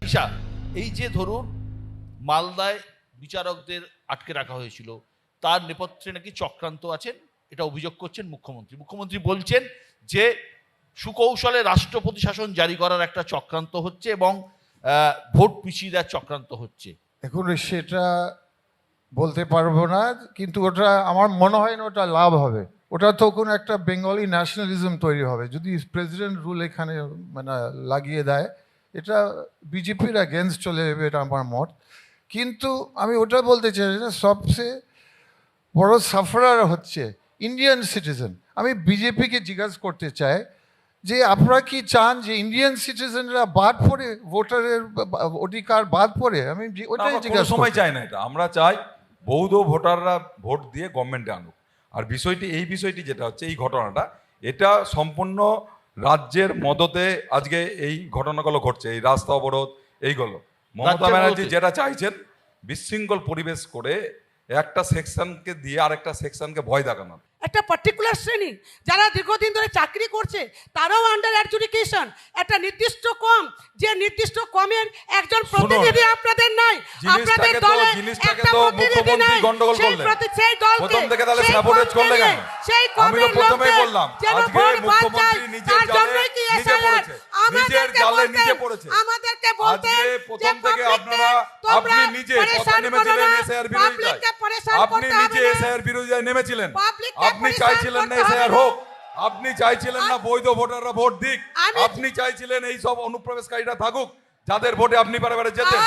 Speaker 1: ঈশা, এই যে ধরুন মালদায় বিচারকদের আটকে রাখা হয়েছিল, তার নেপথ্যে নাকি চক্রান্ত আছেন, এটা অভিযোগ করছেন মুখ্যমন্ত্রী। মুখ্যমন্ত্রী বলছেন যে সুকৌশলে রাষ্ট্রপতি শাসন জারি করার একটা চক্রান্ত হচ্ছে এবং ভোট পিছিয়ে দেওয়ার চক্রান্ত হচ্ছে।
Speaker 2: এখন সেটা বলতে পারবো না, কিন্তু ওটা আমার মনে হয় না ওটা লাভ হবে। ওটা তো কোনো একটা বেঙ্গলি ন্যাশনালিজম তৈরি হবে যদি প্রেসিডেন্ট রুল এখানে মানে লাগিয়ে দেয়। এটা বিজেপির অ্যাগেনস্ট চলে যাবে, এটা আমার মত। কিন্তু আমি ওটা বলতে চাই না, সবচেয়ে বড় সাফারার হচ্ছে ইন্ডিয়ান সিটিজেন। আমি বিজেপিকে জিজ্ঞাসা করতে চাই যে আপনারা কি চান যে ইন্ডিয়ান সিটিজেনরা বাদ পড়ে, ভোটারের অধিকার বাদ পড়ে? আমি ওটাই
Speaker 5: আমরা কোনো
Speaker 2: জিজ্ঞাসা
Speaker 5: সময়
Speaker 2: করছি।
Speaker 5: চাই না এটা, আমরা চাই বৌদ্ধ ভোটাররা ভোট দিয়ে গভর্নমেন্টে আনুক। আর এই বিষয়টি যেটা হচ্ছে, এই ঘটনাটা, এটা সম্পূর্ণ রাজ্যের মদতে আজকে এই ঘটনাগুলো ঘটছে, এই রাস্তা অবরোধ এইগুলো। মমতা
Speaker 1: রাজ্যের
Speaker 5: ব্যানার্জি
Speaker 1: মদতে?
Speaker 5: যেটা চাইছেন বিশৃঙ্খল পরিবেশ করে একটা সেকশনকে দিয়ে আরেকটা সেকশনকে ভয় দেখানো।
Speaker 4: একটা পার্টিকুলার শ্রেণী যারা দীর্ঘদিন ধরে চাকরি করছে তারাও আন্ডার অ্যাডজুডিকেশন, একটা নির্দিষ্ট কম, যে নির্দিষ্ট কমের একজন প্রতিনিধি আপনাদের নাই, আপনাদের দলে একটা প্রতিনিধি নাই,
Speaker 5: গন্ডগোল
Speaker 4: সেই
Speaker 5: করলেন
Speaker 4: সেই দলকে
Speaker 5: প্রথম থেকে, তাহলে
Speaker 4: সেই
Speaker 5: স্যাবোটেজ
Speaker 4: কমকে
Speaker 5: করলে কেন?
Speaker 4: সেই
Speaker 5: আমি তো
Speaker 4: কমের
Speaker 5: প্রথমেই
Speaker 4: লোকদের
Speaker 5: বললাম,
Speaker 4: যেন
Speaker 5: আজকে
Speaker 4: ভোট বাদ যায়,
Speaker 5: মুখ্যমন্ত্রী নিজের
Speaker 4: তার জন্যই কি
Speaker 5: জালে নিজে
Speaker 4: SIR
Speaker 5: পড়েছে, নিজের জালে নিজে পড়েছে।
Speaker 4: আমাদেরকে বলতেন
Speaker 5: আজকে
Speaker 4: যে
Speaker 5: প্রথম থেকে
Speaker 4: পাবলিককে
Speaker 5: আপনি নিজে
Speaker 4: পরেশান
Speaker 5: নেমেছিলেন
Speaker 4: করো না,
Speaker 5: এসআইআর বিরোধিতায়।
Speaker 4: পাবলিককে পরেশান
Speaker 5: আপনি
Speaker 4: করতে
Speaker 5: নিজে
Speaker 4: হবে না।
Speaker 5: এসআইআর বিরোধিতায় নেমেছিলেন।
Speaker 4: পাবলিককে
Speaker 5: আপনি
Speaker 4: পরেশান
Speaker 5: চাইছিলেন না
Speaker 4: করতে হবে
Speaker 5: এসআইআর
Speaker 4: না।
Speaker 5: হোক, আপনি চাইছিলেন না বৈধ ভোটাররা ভোট দিক,
Speaker 4: আমি-
Speaker 5: আপনি চাইছিলেন এই সব অনুপ্রবেশকারীরা থাকুক যাদের ভোটে আপনি বারে যেতেন,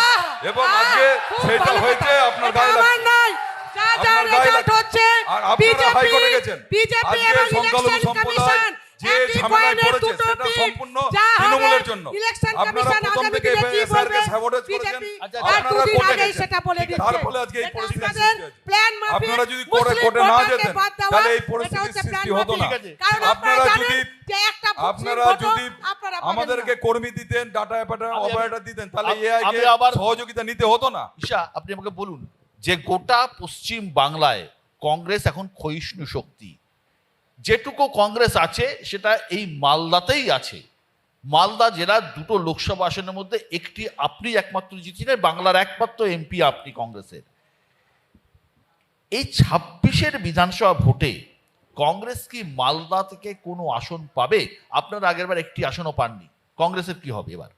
Speaker 5: এবং
Speaker 4: আহ,
Speaker 5: আজকে
Speaker 4: খুব
Speaker 5: সেটা
Speaker 4: ভালো
Speaker 5: হয়েছে
Speaker 4: কথা।
Speaker 5: আপনার
Speaker 4: এটা
Speaker 5: গায়ে
Speaker 4: আমার
Speaker 5: লাগছে।
Speaker 4: নয়। যা যা
Speaker 5: আপনার গায়ে
Speaker 4: রেজাল্ট
Speaker 5: লাগছে।
Speaker 4: হচ্ছে,
Speaker 5: আর আপনারা হাইকোর্টে গেছেন।
Speaker 4: বিজেপি
Speaker 5: আজকে
Speaker 4: এবং
Speaker 5: সংখ্যালঘু
Speaker 4: ইলেকশন
Speaker 5: সম্প্রদায়
Speaker 4: কমিশন
Speaker 5: যে
Speaker 4: একই
Speaker 5: ঝামেলায়
Speaker 4: কয়েনের
Speaker 5: পড়েছে
Speaker 4: দুটো
Speaker 5: সেটা
Speaker 4: পিঠ।
Speaker 5: সম্পূর্ণ
Speaker 4: যা হবে,
Speaker 5: তৃণমূলের জন্য।
Speaker 4: ইলেকশন
Speaker 5: আপনারা
Speaker 4: কমিশন
Speaker 5: প্রথম
Speaker 4: আগামী
Speaker 5: থেকে
Speaker 4: দিনে কি
Speaker 5: এসআইআর কে
Speaker 4: বলবে,
Speaker 5: স্যাবোটেজ করেছেন,
Speaker 4: বিজেপি
Speaker 1: আচ্ছা,
Speaker 4: তার
Speaker 5: আপনারা
Speaker 4: দুদিন
Speaker 5: কোর্টে
Speaker 4: আগেই
Speaker 5: গেছেন।
Speaker 4: সেটা বলে
Speaker 5: তার
Speaker 4: দিচ্ছে।
Speaker 5: ফলে আজকে এই
Speaker 4: এটা
Speaker 5: পরিস্থিতি
Speaker 4: আপনাদের
Speaker 5: সৃষ্টি হয়েছে।
Speaker 4: প্ল্যান মাফিক,
Speaker 5: আপনারা যদি
Speaker 4: মুসলিম
Speaker 5: কোর্টে না
Speaker 4: ভোটারকে
Speaker 5: যেতেন
Speaker 4: বাদ দেওয়া,
Speaker 5: তাহলে এই
Speaker 4: এটা
Speaker 5: পরিস্থিতির
Speaker 4: হচ্ছে
Speaker 5: সৃষ্টি
Speaker 4: প্ল্যান
Speaker 5: হতো না।
Speaker 4: মাফিক। কারণ আপনারা জানেন যে একটা মুসলিম
Speaker 5: আপনারা
Speaker 4: ভোটও
Speaker 5: যদি
Speaker 4: আপনারা পাবেন
Speaker 5: আমাদেরকে
Speaker 4: না।
Speaker 5: কর্মী দিতেন, ডাটা অপারেটর দিতেন, তাহলে
Speaker 1: আমি
Speaker 5: এআই কে
Speaker 1: আবার
Speaker 5: সহযোগিতা নিতে হতো না।
Speaker 1: ঈশা, আপনি আমাকে বলুন যে গোটা পশ্চিম বাংলায় কংগ্রেস এখন ক্ষয়িষ্ণু শক্তি। যেটুকু কংগ্রেস আছে সেটা এই মালদাতেই আছে। মালদা জেলার দুটো লোকসভা আসনের মধ্যে একটি আপনি একমাত্র জিতেছিলেন, বাংলার একমাত্র এমপি আপনি কংগ্রেসের। এই 26-এর বিধানসভা ভোটে কংগ্রেস কি মালদা থেকে কোনো আসন পাবে? আপনারা আগেরবার একটি আসনও পাননি, কংগ্রেসের কি হবে এবার?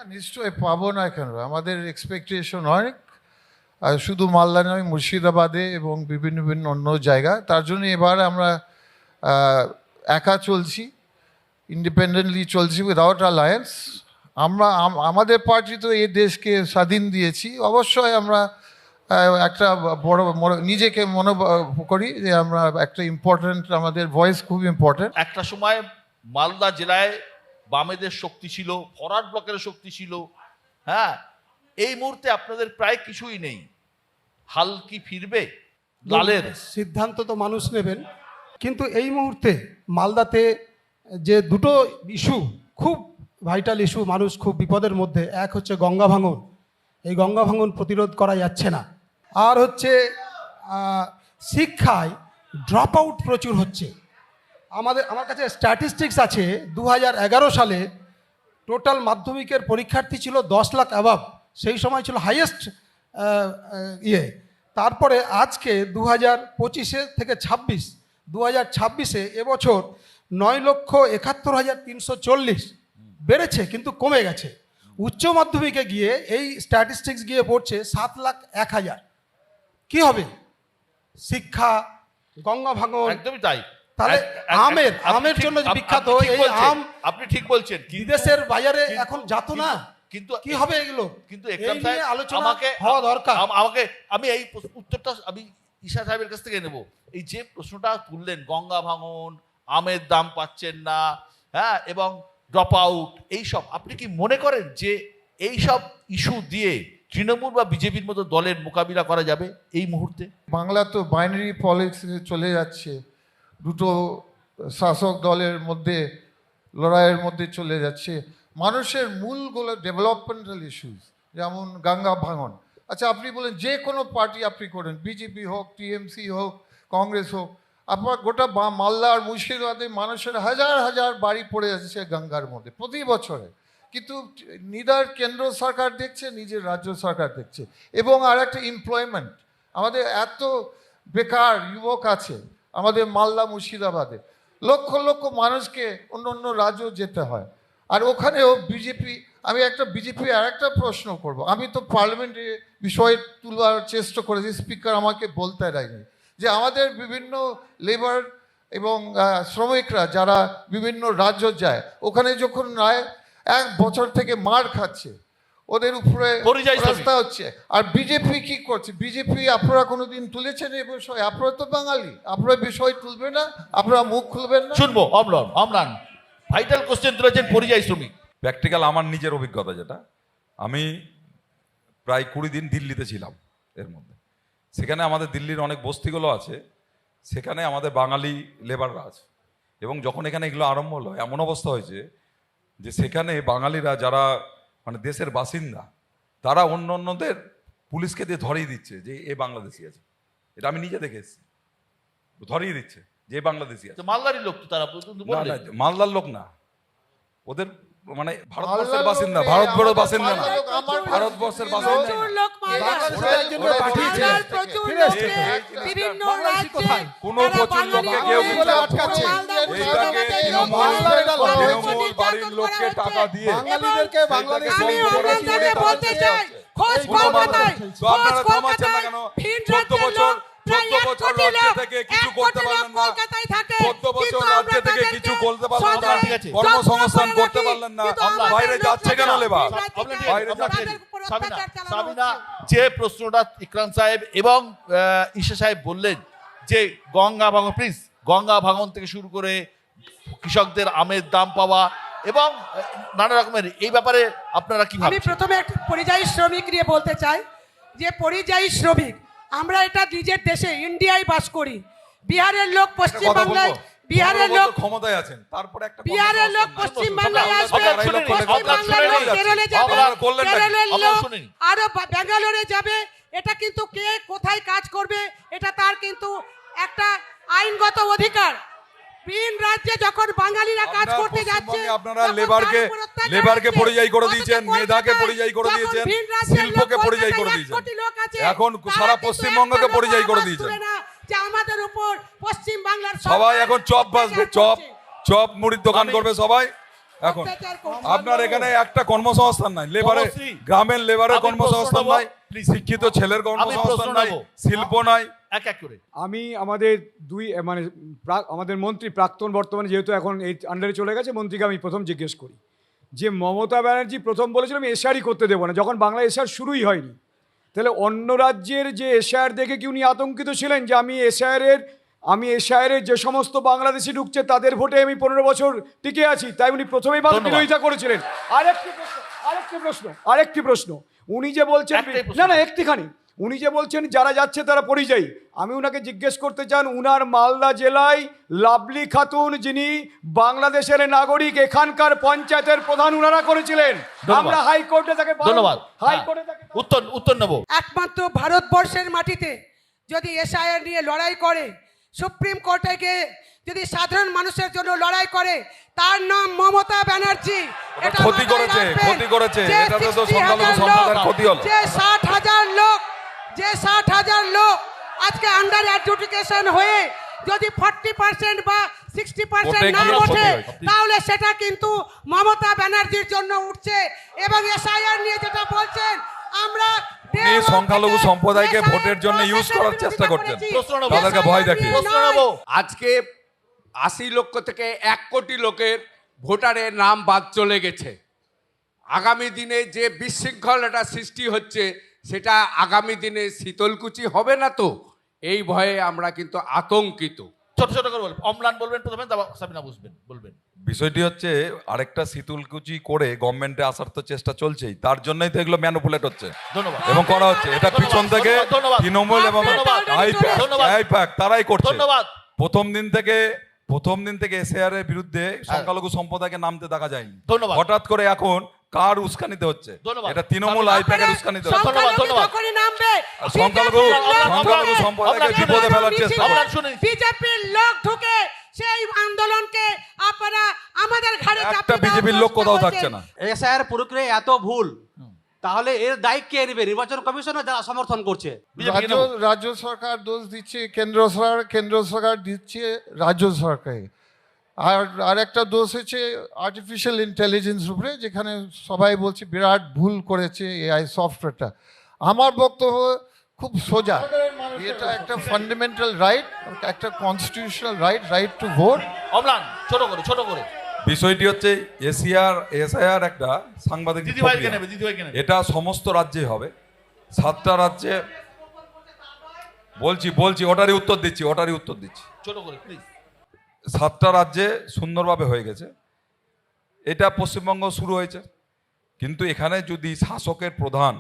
Speaker 2: নিশ্চয়ই পাবো না কেন, আমাদের এক্সপেকটেশন অনেক। আর শুধু মালদা নয়, মুর্শিদাবাদে এবং বিভিন্ন বিভিন্ন অন্য জায়গা। তার জন্য এবার আমরা একা চলছি, ইন্ডিপেন্ডেন্টলি চলছি, উইদাউট অ্যালায়েন্স। আমরা আমাদের পার্টি তো এই দেশকে স্বাধীন দিয়েছি। অবশ্যই আমরা একটা নিজেকে মনে করি যে আমরা একটা ইম্পর্ট্যান্ট, আমাদের ভয়েস খুব ইম্পর্ট্যান্ট।
Speaker 1: একটা সময় মালদা জেলায় বামেদের শক্তি ছিল, ফরওয়ার্ড ব্লকের শক্তি ছিল। হ্যাঁ, এই মুহূর্তে আপনাদের প্রায় কিছুই নেই। হাল কি ফিরবে লালের?
Speaker 3: সিদ্ধান্ত তো মানুষ নেবেন, কিন্তু এই মুহূর্তে মালদাতে যে দুটো ইস্যু খুব ভাইটাল ইস্যু, মানুষ খুব বিপদের মধ্যে। এক হচ্ছে গঙ্গা ভাঙন, এই গঙ্গা ভাঙন প্রতিরোধ করা যাচ্ছে না। আর হচ্ছে শিক্ষায় ড্রপ আউট প্রচুর হচ্ছে। আমার কাছে স্ট্যাটিস্টিক্স আছে, 2011 সালে টোটাল মাধ্যমিকের পরীক্ষার্থী ছিল 10 লাখ অ্যাবাভ, সেই সময় ছিল হাইয়েস্ট তারপরে আজকে 2025 থেকে 2026 এবছর 9,71,340 বেড়েছে, কিন্তু কমে গেছে। উচ্চ মাধ্যমিকে গিয়ে এই স্ট্যাটিস্টিক্স গিয়ে পড়ছে 7,01,000। কি হবে? শিক্ষা, গঙ্গা ভাঙন,
Speaker 1: একদমই তাই।
Speaker 3: তাহলে আমের
Speaker 1: আপনি
Speaker 3: জন্য যে
Speaker 1: ঠিক-
Speaker 3: বিখ্যাত
Speaker 1: আপনি ঠিক
Speaker 3: এই
Speaker 1: বলছেন,
Speaker 3: আম
Speaker 1: আপনি ঠিক বলছেন, কিন্তু-
Speaker 3: বিদেশের বাজারে
Speaker 1: কিন্তু-
Speaker 3: এখন যাত না।
Speaker 1: কিন্তু
Speaker 3: কি হবে এগুলো?
Speaker 1: কিন্তু
Speaker 3: এই
Speaker 1: একরাম
Speaker 3: নিয়ে
Speaker 1: সাহেব,
Speaker 3: আলোচনা
Speaker 1: আমাকে
Speaker 3: হওয়া দরকার।
Speaker 1: আমাকে আমি এই উত্তরটা আমি ঈশা সাহেবের কাছ থেকে নেব। এই যে প্রশ্নটা তুললেন, গঙ্গা ভাঙন, আমের দাম পাচ্ছেন না, হ্যাঁ, এবং ড্রপ আউট, এইসব, আপনি কি মনে করেন যে এই সব ইস্যু দিয়ে তৃণমূল বা বিজেপির মতো দলের মোকাবিলা করা যাবে এই মুহূর্তে?
Speaker 2: বাংলা তো বাইনারি পলিটিক্সে চলে যাচ্ছে, দুটো শাসক দলের মধ্যে লড়াইয়ের মধ্যে চলে যাচ্ছে। মানুষের মূলগুলো ডেভেলপমেন্টাল ইস্যুস, যেমন গঙ্গা ভাঙন। আচ্ছা, আপনি বলেন যে কোনো পার্টি আপনি করেন, বিজেপি হোক, টিএমসি হোক, কংগ্রেস হোক, আপনার গোটা মালদা আর মুর্শিদাবাদে মানুষের হাজার হাজার বাড়ি পড়ে যাচ্ছে গঙ্গার মধ্যে প্রতি বছরে। কিন্তু নিদার কেন্দ্র সরকার দেখছে, নিজের রাজ্য সরকার দেখছে। এবং আর একটা এমপ্লয়মেন্ট, আমাদের এত বেকার যুবক আছে আমাদের মালদা মুর্শিদাবাদে, লক্ষ লক্ষ মানুষকে অন্য অন্য রাজ্য যেতে হয়। আর ওখানেও বিজেপি, আমি একটা বিজেপি আর একটা প্রশ্ন করব। আমি তো পার্লামেন্টে বিষয় তুলবার চেষ্টা করেছি, স্পিকার আমাকে বলতে দেয়নি যে আমাদের বিভিন্ন লেবার এবং শ্রমিকরা যারা বিভিন্ন রাজ্য যায়, ওখানে যখন রায় 1 বছর থেকে মার খাচ্ছে, ওদের উপরে
Speaker 1: পরিযায়ী শ্রমিক।
Speaker 2: রাস্তা হচ্ছে। আর বিজেপি কি করছে? বিজেপি আপনারা কোনোদিন তুলেছেন এই বিষয়? আপনারা তো বাঙালি, আপনারা বিষয় তুলবে না, আপনারা মুখ খুলবেন না।
Speaker 1: শুনবো অম্লান ভাইটাল কোশ্চেন তুলেছেন পরিযায়ী শ্রমিক।
Speaker 5: প্র্যাকটিক্যাল আমার নিজের অভিজ্ঞতা যেটা, আমি প্রায় 20 দিন দিল্লিতে ছিলাম। এর মধ্যে সেখানে আমাদের দিল্লির অনেক বস্তিগুলো আছে, সেখানে আমাদের বাঙালি লেবাররা আছে। এবং যখন এখানে এগুলো আরম্ভ হলো, এমন অবস্থা হয়েছে যে সেখানে বাঙালিরা যারা মানে দেশের বাসিন্দা, তারা অন্য অন্যদের পুলিশকে দিয়ে ধরিয়ে দিচ্ছে যে এ বাংলাদেশি আছে। এটা আমি নিজে দেখে এসেছি, ধরিয়ে দিচ্ছে যে এ বাংলাদেশি আছে।
Speaker 1: তো মালদারি লোক তো তারা
Speaker 5: না
Speaker 1: বললেন।
Speaker 5: না, মালদার লোক না, ওদের মানে ভারতবর্ষের
Speaker 2: মালদার লোক
Speaker 5: বাসিন্দা,
Speaker 2: নেই,
Speaker 5: ভারতবর্ষের
Speaker 2: আমাদের
Speaker 5: বাসিন্দা না,
Speaker 2: মালদার লোক, আমার
Speaker 5: ভারতবর্ষের
Speaker 2: কাছে
Speaker 5: বাসিন্দা
Speaker 4: প্রচুর
Speaker 5: না।
Speaker 4: লোক মালদার
Speaker 3: বাংলাদেশের জন্য পাঠিয়েছে।
Speaker 4: বাংলার প্রচুর
Speaker 3: ফিরে
Speaker 4: লোককে
Speaker 3: এসছে।
Speaker 4: বিভিন্ন
Speaker 3: বাংলাদেশি
Speaker 4: রাজ্যে
Speaker 3: কোথায়?
Speaker 5: কোনো
Speaker 4: তারা
Speaker 5: প্রচুর
Speaker 4: বাঙালি
Speaker 5: লোককে কেউ
Speaker 4: বলে
Speaker 5: কিছু
Speaker 3: আটকাচ্ছে।
Speaker 4: মালদা
Speaker 5: এইটাকে
Speaker 3: মালদার এটা লড়াই
Speaker 5: তৃণমূল বাড়ির লোককে টাকা দিয়ে
Speaker 3: বাঙালিদেরকে বাংলাদেশি
Speaker 4: আমি
Speaker 5: বলতে
Speaker 4: অন্যান্যকে
Speaker 5: বলতে
Speaker 4: বলতে
Speaker 5: বলতে
Speaker 4: চাই, খোঁজ
Speaker 5: এই কোনো
Speaker 4: কলকাতায়,
Speaker 5: তো
Speaker 4: খোঁজ
Speaker 5: আপনারা থামাচ্ছেন না
Speaker 4: কলকাতায়,
Speaker 5: কেন?
Speaker 4: ভিন
Speaker 5: 14
Speaker 4: রাজ্যের
Speaker 5: বছর,
Speaker 4: লোক, প্রায়
Speaker 5: 14
Speaker 4: 1
Speaker 5: বছর
Speaker 4: কোটি
Speaker 5: রাজ্য
Speaker 4: লোক,
Speaker 5: থেকে কিছু
Speaker 4: 1
Speaker 5: করতে
Speaker 4: কোটি
Speaker 5: পারলেন
Speaker 4: লোক
Speaker 5: না।
Speaker 4: কলকাতায় থাকে,
Speaker 5: 14 বছর
Speaker 4: কিন্তু
Speaker 5: রাজ্য
Speaker 4: আমরা
Speaker 5: থেকে
Speaker 4: তাদেরকে
Speaker 5: কিছু করতে পারলেন না,
Speaker 4: সদরে
Speaker 1: ঠিক আছে।
Speaker 5: কর্মসংস্থান
Speaker 4: যত্ন
Speaker 5: করতে
Speaker 4: করে
Speaker 5: পারলেন না,
Speaker 4: কিন্তু আমাদের
Speaker 5: বাইরে যাচ্ছে কেন
Speaker 4: লোকেরা
Speaker 5: লেবার?
Speaker 4: ভিন রাজ্যে
Speaker 1: আপনার
Speaker 4: যায়,
Speaker 1: ঠিক আছে,
Speaker 5: বাইরে
Speaker 1: আপনার ঠিক
Speaker 4: তাদের
Speaker 1: আছে।
Speaker 4: উপর
Speaker 1: সাবিনা,
Speaker 4: অত্যাচার চালানো
Speaker 1: সাবিনা,
Speaker 4: হচ্ছে।
Speaker 1: যে প্রশ্নটা ইকরাম সাহেব এবং ঈশা সাহেব বললেন যে গঙ্গা ভাঙন, প্লিজ, গঙ্গা ভাঙন থেকে শুরু করে কৃষকদের আমের দাম পাওয়া এবং নানা রকমের, এই ব্যাপারে আপনারা কি
Speaker 4: আমি
Speaker 1: ভাবছেন?
Speaker 4: প্রথমে একটা পরিযায়ী শ্রমিক নিয়ে বলতে চাই যে পরিযায়ী শ্রমিক, আমরা এটা নিজের দেশে ইন্ডিয়ায় বাস করি। বিহারের লোক পশ্চিম
Speaker 5: কথা
Speaker 4: বাংলায়,
Speaker 5: বলবো?
Speaker 4: বিহারের
Speaker 5: 15
Speaker 4: লোক,
Speaker 5: বছর ক্ষমতায় আছেন, তারপরে একটা
Speaker 4: বিহারের লোক
Speaker 5: কর্মসংস্থান
Speaker 4: পশ্চিম
Speaker 5: নাই।
Speaker 4: বাংলায় আসবে,
Speaker 1: আপনারা শুনে নিন,
Speaker 4: পশ্চিম
Speaker 1: আপনারা
Speaker 4: বাংলার
Speaker 1: শুনে
Speaker 4: লোক
Speaker 1: নিন।
Speaker 4: কেরলে যাবে,
Speaker 5: আপনারা করলেন নাকি?
Speaker 4: কেরলের
Speaker 1: আপনারা
Speaker 4: লোক
Speaker 1: শুনে নিন।
Speaker 4: আরো ব্যাঙ্গালোরে যাবে। এটা কিন্তু কে কোথায় কাজ করবে এটা তার কিন্তু একটা আইনগত অধিকার। ভিন রাজ্যে যখন বাঙালিরা কাজ
Speaker 5: আপনারা
Speaker 4: করতে যাচ্ছে,
Speaker 5: পশ্চিমবঙ্গে আপনারা
Speaker 4: তখন
Speaker 5: লেবারকে
Speaker 4: তার উপর অত্যাচার
Speaker 5: লেবারকে
Speaker 4: হচ্ছে।
Speaker 5: পরিযায়ী করে
Speaker 4: অথচ
Speaker 5: দিয়েছেন,
Speaker 4: কলকাতায়
Speaker 5: মেধাকে পরিযায়ী করে
Speaker 4: যখন
Speaker 5: দিয়েছেন,
Speaker 4: ভিন রাজ্যের
Speaker 5: শিল্পকে
Speaker 4: লোক
Speaker 5: পরিযায়ী করে
Speaker 4: কলকাতায় 1
Speaker 5: দিয়েছেন।
Speaker 4: কোটি লোক আছে,
Speaker 5: এখন
Speaker 4: তারা
Speaker 5: সারা
Speaker 4: কিন্তু
Speaker 5: পশ্চিমবঙ্গকে
Speaker 4: একটা লোক
Speaker 5: পরিযায়ী করে
Speaker 4: আওয়াজ
Speaker 5: দিয়েছেন।
Speaker 4: তুলে না যে আমাদের উপর পশ্চিম বাংলার
Speaker 5: সবাই এখন চপ বাসবে, চপ
Speaker 4: করছে।
Speaker 5: চপ মুড়ির দোকান করবে সবাই এখন।
Speaker 4: অত্যাচার করছে।
Speaker 5: আপনার এখানে একটা কর্মসংস্থান নাই, লেবারের,
Speaker 1: তপস্বী,
Speaker 5: গ্রামের লেবারের
Speaker 1: আমি
Speaker 5: কর্মসংস্থান
Speaker 1: প্রশ্ন
Speaker 5: নাই,
Speaker 1: নেবো, please।
Speaker 5: শিক্ষিত ছেলের কর্মসংস্থান
Speaker 1: প্রশ্ন
Speaker 5: নাই,
Speaker 1: নেবো।
Speaker 5: শিল্প নাই।
Speaker 1: এক এক করে
Speaker 6: আমি আমাদের মানে আমাদের মন্ত্রী প্রাক্তন বর্তমানে যেহেতু এখন এই আন্ডারে চলে গেছে, মন্ত্রীকে আমি প্রথম জিজ্ঞেস করি যে মমতা ব্যানার্জি প্রথম বলেছিল আমি এসআরই করতে দেবো না, যখন বাংলা এসআর শুরুই হয়নি। তাহলে অন্য রাজ্যের যে এসআর দেখে কি উনি আতঙ্কিত ছিলেন যে আমি এসআইয়ের যে সমস্ত বাংলাদেশি ঢুকছে তাদের ভোটে আমি 15 বছর টিকে আছি, তাই উনি প্রথমেই বাংলা
Speaker 1: ধন্যবাদ।
Speaker 6: বিরোধিতা করেছিলেন। আরেকটি প্রশ্ন উনি যে বলছেন,
Speaker 1: একটাই প্রশ্ন।
Speaker 6: না একটিখানি, উনি যে বলছেন যারা যাচ্ছে তারা পরিযায়ী, আমি উনাকে জিজ্ঞেস করতে চান উনার মালদা জেলায় লাভলি খাতুন যিনি বাংলাদেশের নাগরিক, এখানকার পঞ্চায়েতের প্রধান উনারা করেছিলেন।
Speaker 1: ধন্যবাদ।
Speaker 6: আমরা হাইকোর্টে তাকে
Speaker 1: ধন্যবাদ।
Speaker 6: হাইকোর্টে তাকে
Speaker 1: উত্তর নেব।
Speaker 4: একমাত্র ভারতবর্ষের মাটিতে যদি এসআইআর নিয়ে লড়াই করে, সুপ্রিম কোর্টে গিয়ে যদি সাধারণ মানুষের জন্য লড়াই করে, তার নাম মমতা ব্যানার্জি। এটা
Speaker 5: ক্ষতি
Speaker 4: মাথায়
Speaker 5: করেছে,
Speaker 4: রাখবেন।
Speaker 5: ক্ষতি করেছে।
Speaker 4: যে
Speaker 5: এটাতে তো
Speaker 4: 60,000
Speaker 5: সংখ্যালঘু সম্প্রদায়ের ক্ষতি হলো।
Speaker 4: যে 60,000 লোক আজকে আন্ডার অ্যাডজুডিকেশন হয়ে যদি 40% বা 60%
Speaker 5: ওতে
Speaker 4: না
Speaker 5: গিয়ে
Speaker 4: ওঠে,
Speaker 5: ক্ষতি হয়।
Speaker 4: তাহলে সেটা কিন্তু মমতা ব্যানার্জির জন্য উঠছে। এবং এসআইআর নিয়ে যেটা বলছেন, আমরা
Speaker 5: উনি সংখ্যালঘু সম্প্রদায়কে ভোটের জন্য ইউজ করার চেষ্টা করছেন,
Speaker 1: প্রশ্ন নেব।
Speaker 5: তাদেরকে ভয় দেখিয়ে।
Speaker 1: প্রশ্ন নেব।
Speaker 7: আজকে 80 লক্ষ থেকে 1 কোটি লোকের ভোটারের নাম বাদ চলে গেছে। আগামী দিনে যে বিশৃঙ্খলাটা সৃষ্টি হচ্ছে সেটা আগামী দিনে শীতলকুচি হবে না তো, এই ভয়ে আমরা কিন্তু আতঙ্কিত।
Speaker 1: ছোট ছোট করে বলবেন, অম্লান বলবেন প্রথমে, তারপর সাবিনা বলবেন।
Speaker 5: বিষয়টি হচ্ছে আরেকটা শীতলকুচি করে গভর্নমেন্টে আসার তো চেষ্টা চলছেই, তার জন্যই তো এগুলো ম্যানুপুলেট হচ্ছে
Speaker 1: ধন্যবাদ।
Speaker 5: এবং করা হচ্ছে। এটা পিছন থেকে
Speaker 1: ধন্যবাদ।
Speaker 5: তৃণমূল এবং
Speaker 1: ধন্যবাদ। ধন্যবাদ।
Speaker 5: আইপ্যাক তারাই করছে।
Speaker 1: ধন্যবাদ।
Speaker 5: প্রথম দিন থেকে এসআর এর বিরুদ্ধে সংখ্যালঘু সম্প্রদায়কে নামতে দেখা যায়নি।
Speaker 1: ধন্যবাদ।
Speaker 5: হঠাৎ করে এখন কার উস্কানিতে হচ্ছে?
Speaker 1: ধন্যবাদ।
Speaker 5: এটা তৃণমূল আইপ্যাকের উস্কানিতে হচ্ছে।
Speaker 1: ধন্যবাদ, ধন্যবাদ।
Speaker 4: যখনই নামবে,
Speaker 5: সংখ্যালঘু সম্প্রদায়কে বিপদে ফেলার চেষ্টা
Speaker 1: আমরা
Speaker 5: করছে।
Speaker 1: শুনি।
Speaker 4: বিজেপির লোক ঢুকে সেই আন্দোলনকে আপনারা আমাদের ঘাড়ে
Speaker 5: একটা
Speaker 4: চাপিয়ে দেওয়ার
Speaker 5: বিজেপির লোক
Speaker 4: চেষ্টা
Speaker 5: কোথাও
Speaker 4: করছেন।
Speaker 5: থাকছে না।
Speaker 8: এসআইআর প্রক্রিয়া এত ভুল, তাহলে এর দায় কে নেবে? নির্বাচন কমিশনও যারা সমর্থন করছে।
Speaker 2: রাজ্য সরকার দোষ দিচ্ছে কেন্দ্র সরকার দিচ্ছে রাজ্য সরকারকে। আর একটা দোষ হচ্ছে আর্টিফিশিয়াল ইন্টেলিজেন্স উপরে, যেখানে সবাই বলছে বিরাট ভুল করেছে এআই সফটওয়্যারটা। আমার বক্তব্য খুব সোজা, এটা একটা ফান্ডামেন্টাল রাইট, একটা কনস্টিটিউশনাল রাইট টু ভোট।
Speaker 1: অম্লান ছোট করে
Speaker 5: বিষয়টি হচ্ছে এসআইআর একটা সাংবাদিক
Speaker 1: দিদিভাইকে
Speaker 5: প্রক্রিয়া।
Speaker 1: নেবে, দিদিভাইকে নেবে।
Speaker 5: এটা সমস্ত রাজ্যে হবে, 7টা রাজ্যে। বলছি ওটারই উত্তর দিচ্ছি
Speaker 1: ছোট করে প্লিজ।
Speaker 5: 7টা রাজ্যে সুন্দরভাবে হয়ে গেছে। এটা পশ্চিমবঙ্গ শুরু হয়েছে, কিন্তু এখানে যদি শাসকের প্রধান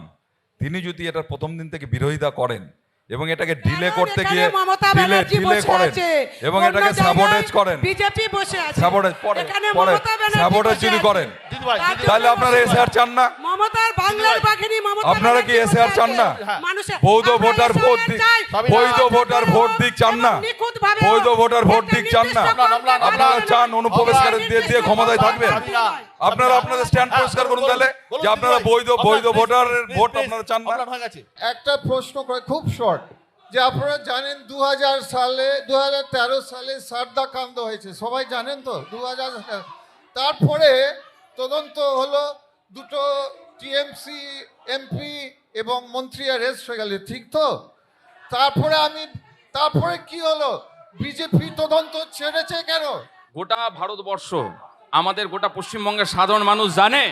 Speaker 5: তিনি যদি এটা প্রথম দিন থেকে বিরোধিতা করেন এবং এটাকে ডিলে
Speaker 4: কারণ
Speaker 5: করতে
Speaker 4: এখানে
Speaker 5: গিয়ে
Speaker 4: মমতা
Speaker 5: ডিলে
Speaker 4: ব্যানার্জি বসে
Speaker 5: করেন
Speaker 4: আছে,
Speaker 5: এবং
Speaker 4: অন্য
Speaker 5: এটাকে
Speaker 4: জায়গায়
Speaker 5: স্যাবোটেজ করেন,
Speaker 4: বিজেপি বসে আছে,
Speaker 5: স্যাবোটেজ
Speaker 4: এখানে মমতা ব্যানার্জি
Speaker 5: স্যাবোটেজ
Speaker 4: বসে
Speaker 5: যদি
Speaker 4: আছে।
Speaker 5: করেন
Speaker 1: দিদিভাই,
Speaker 4: তার
Speaker 1: দিদিভাই,
Speaker 5: তাহলে আপনারা এসআইআর চান না?
Speaker 4: মমতার বাংলার বাঘিনী মমতা
Speaker 5: আপনারা কি
Speaker 4: ব্যানার্জি
Speaker 5: এসআইআর
Speaker 4: বসে
Speaker 5: চান না?
Speaker 4: আছে। মানুষের
Speaker 5: বৈধ
Speaker 4: আমরা
Speaker 5: ভোটার
Speaker 4: SIR
Speaker 5: ভোট দিক,
Speaker 4: চাই।
Speaker 5: বৈধ ভোটার ভোট দিক চান না?
Speaker 4: এবং নিখুঁতভাবে
Speaker 5: বৈধ ভোটার ভোট দিক চান না? আপনারা চান অনুপ্রবেশকারী দিয়ে ক্ষমতায় থাকবেন? আপনারা আপনাদের স্ট্যান্ড পরিষ্কার করুন তাহলে, যে আপনারা বৈধ ভোটারের ভোট আপনারা চান না।
Speaker 1: হয়ে গেছে।
Speaker 2: একটা প্রশ্ন করে খুব শর্ট, যে আপনারা জানেন 2013 সালে সারদাকাণ্ড হয়েছে, সবাই জানেন তো? 2000 তারপরে তদন্ত হলো, দুটো টিএমসি এমপি এবং মন্ত্রী অ্যারেস্ট হয়ে গেলে, ঠিক তো? তারপরে কি হলো? বিজেপি তদন্ত ছেড়েছে কেন?
Speaker 9: গোটা ভারতবর্ষ, আমাদের গোটা পশ্চিমবঙ্গের সাধারণ মানুষ জানে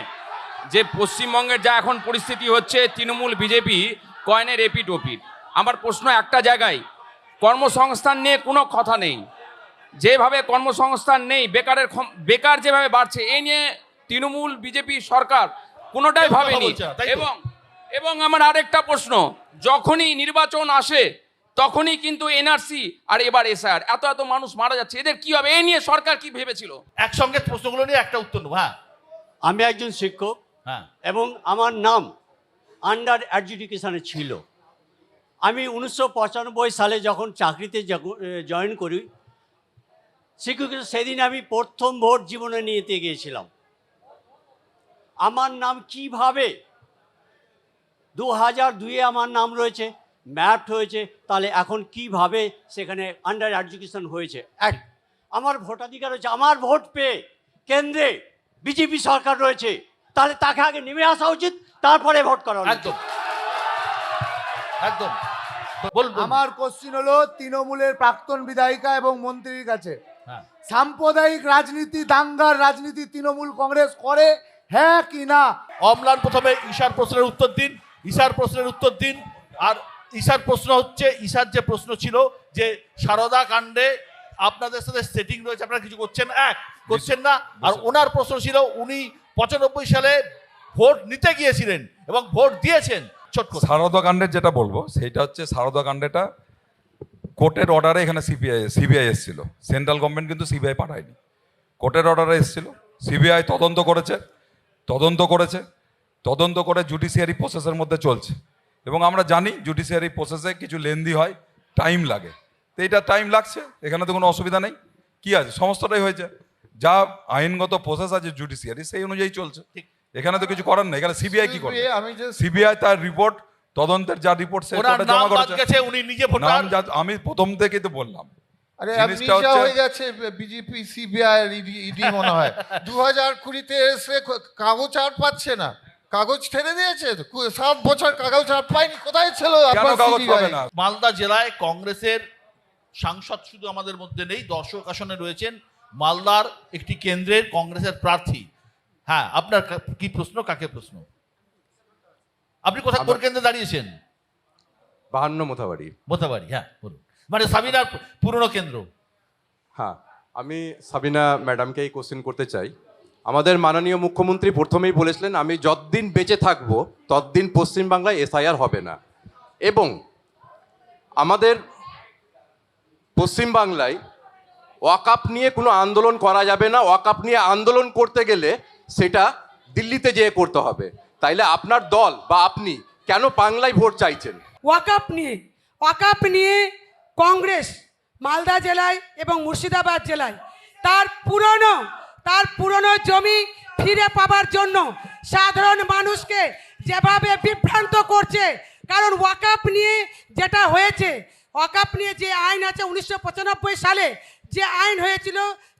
Speaker 9: যে পশ্চিমবঙ্গের যা এখন পরিস্থিতি হচ্ছে, তৃণমূল বিজেপি কয়েনের এপিট ওপিট। আমার প্রশ্ন একটা জায়গায়, কর্মসংস্থান নিয়ে কোনো কথা নেই। যেভাবে কর্মসংস্থান নেই, বেকার যেভাবে বাড়ছে, এই নিয়ে তৃণমূল বিজেপি সরকার কোনোটাই
Speaker 1: কথা
Speaker 9: ভাবেনি।
Speaker 1: বলছে না, তাই তো?
Speaker 9: এবং আমার আরেকটা প্রশ্ন, যখনই নির্বাচন আসে তখনই কিন্তু এনআরসি আর এবার এসআইআর, এত মানুষ মারা যাচ্ছে, এদের কি হবে? এই নিয়ে সরকার কি ভেবেছিল?
Speaker 1: একসঙ্গে প্রশ্নগুলো নিয়ে একটা উত্তর নেবো। হ্যাঁ
Speaker 10: আমি একজন শিক্ষক
Speaker 1: হ্যাঁ
Speaker 10: এবং আমার নাম আন্ডার অ্যাডজুডিকেশনে ছিল। আমি 1995 সালে যখন চাকরিতে জয়েন করি, শিক্ষক সেদিন আমি প্রথম ভোট জীবনে নিতে গিয়েছিলাম। আমার নাম কিভাবে 2002-এ আমার নাম রয়েছে, ম্যাপড হয়েছে, তাহলে এখন কিভাবে সেখানে আন্ডার এডুকেশন হয়েছে? আমার ভোটাধিকার হয়েছে, আমার ভোট পেয়ে কেন্দ্রে বিজেপি সরকার রয়েছে, তাহলে তাকে আগে নেমে আসা উচিত, তারপরে ভোট করা উচিত।
Speaker 1: একদম একদম। বলুন।
Speaker 11: আমার কোশ্চিন হলো তৃণমূলের প্রাক্তন বিধায়িকা এবং মন্ত্রীর কাছে,
Speaker 1: হ্যাঁ।
Speaker 11: সাম্প্রদায়িক রাজনীতি, দাঙ্গার রাজনীতি তৃণমূল কংগ্রেস করে, হ্যাঁ কি না?
Speaker 1: অম্লান প্রথমে ঈশার প্রশ্নের উত্তর দিন, আর ঈশার প্রশ্ন হচ্ছে, ঈশার যে প্রশ্ন ছিল যে সারদা কাণ্ডে আপনাদের সাথে সেটিং রয়েছে, আপনারা কিছু করছেন না। আর ওনার প্রশ্ন ছিল উনি 95 সালে ভোট নিতে গিয়েছিলেন এবং ভোট দিয়েছেন। ছোট্ট
Speaker 5: সারদা কাণ্ডের যেটা বলবো সেটা হচ্ছে, সারদা কাণ্ডটা কোর্টের অর্ডারে এখানে সিবিআই এসেছিল, সেন্ট্রাল গভর্নমেন্ট কিন্তু সিবিআই পাঠায়নি, কোর্টের অর্ডারে এসেছিল। সিবিআই তদন্ত করে জুডিশিয়ারি প্রসেসের মধ্যে চলছে, এবং আমরা জানি জুডিশিয়ারি প্রসেসে কিছু লেন্দি হয়, টাইম লাগে। তো এটা টাইম লাগছে, এখানে তো কোনো অসুবিধা নেই। কি আছে, সমস্তটাই হয়েছে, যা আইনগত প্রসেস আছে জুডিশিয়ারি সেই অনুযায়ী চলছে। এখানে তো কিছু করার নেই। এখানে সিবিআই কি করবে? সিবিআই তার রিপোর্ট, তদন্তের যা রিপোর্ট সেটা জমা করেছে।
Speaker 1: উনি নিজে ভোটার।
Speaker 5: আমি প্রথম থেকেই তো বললাম,
Speaker 2: আরে
Speaker 5: জিনিসটা
Speaker 2: আমনিশা
Speaker 5: হচ্ছে-
Speaker 2: হয়ে গেছে বিজেপি, সিবিআই, ইডি মনে হয় 2020-তে এসে কাগজ আর পাচ্ছে না, কাগজ ছেড়ে দিয়েছে। 7 বছর কাগজ আর পায়নি, কোথায় ছিল
Speaker 5: কেন
Speaker 2: আপনার
Speaker 5: কাগজ
Speaker 2: CBI?
Speaker 5: পাবে না?
Speaker 1: মালদা জেলায় কংগ্রেসের সাংসদ শুধু আমাদের মধ্যে নেই, দর্শক আসনে রয়েছেন মালদার একটি কেন্দ্রের কংগ্রেসের প্রার্থী। হ্যাঁ, আপনার কি প্রশ্ন, কাকে প্রশ্ন? আপনি কোথায়, কোন কেন্দ্রে দাঁড়িয়েছেন?
Speaker 12: 52 মোথাবাড়ি।
Speaker 1: মোথাবাড়ি, হ্যাঁ বলুন। মানে সাবিনার পুরনো কেন্দ্র।
Speaker 12: হ্যাঁ, আমি সাবিনা ম্যাডামকেই কোশ্চেন করতে চাই। আমাদের মাননীয় মুখ্যমন্ত্রী প্রথমেই বলেছিলেন, আমি যতদিন বেঁচে থাকবো ততদিন পশ্চিমবাংলায় এসআইআর হবে না, এবং আমাদের পশ্চিমবাংলায় ওয়াকআপ নিয়ে কোনো আন্দোলন করা যাবে না। ওয়াকআপ নিয়ে আন্দোলন করতে গেলে সেটা দিল্লিতে যেয়ে করতে হবে। তাইলে আপনার দল বা আপনি কেন বাংলায় ভোট চাইছেন?
Speaker 4: ওয়াকআপ নিয়ে কংগ্রেস মালদা জেলায় এবং মুর্শিদাবাদ জেলায় তার পুরনো জমি ফিরে পাবার জন্য সাধারণ মানুষকে যেভাবে বিভ্রান্ত করছে, কারণ ওয়াকআপ নিয়ে যেটা হয়েছে, ওয়াকআপ নিয়ে যে আইন আছে 1995 সালে যে আইন হয়েছিল,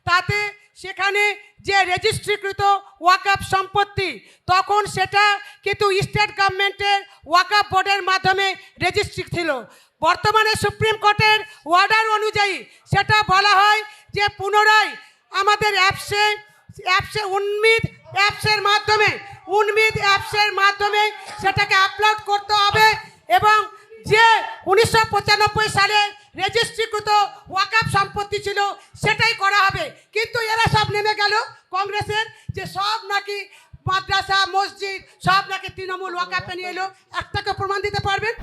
Speaker 4: তাতে সেখানে যে রেজিস্ট্রিকৃত ওয়াকআপ সম্পত্তি, তখন সেটা কিন্তু স্টেট গভর্নমেন্টের ওয়াকআপ বোর্ডের মাধ্যমে রেজিস্ট্রি ছিল। বর্তমানে সুপ্রিম কোর্টের অর্ডার অনুযায়ী সেটা বলা হয় যে পুনরায় আমাদের অ্যাপসে উন্মিদ অ্যাপসের মাধ্যমে সেটাকে আপলোড করতে হবে এবং যে 1995 সালে রেজিস্ট্রিকৃত ওয়াকফ সম্পত্তি ছিল সেটাই করা হবে। কিন্তু এরা সব নেমে গেল কংগ্রেসের, যে সব নাকি মাদ্রাসা মসজিদ সব নাকি তৃণমূল ওয়াকফে নিয়ে এলো। একটাকে প্রমাণ দিতে পারবেন?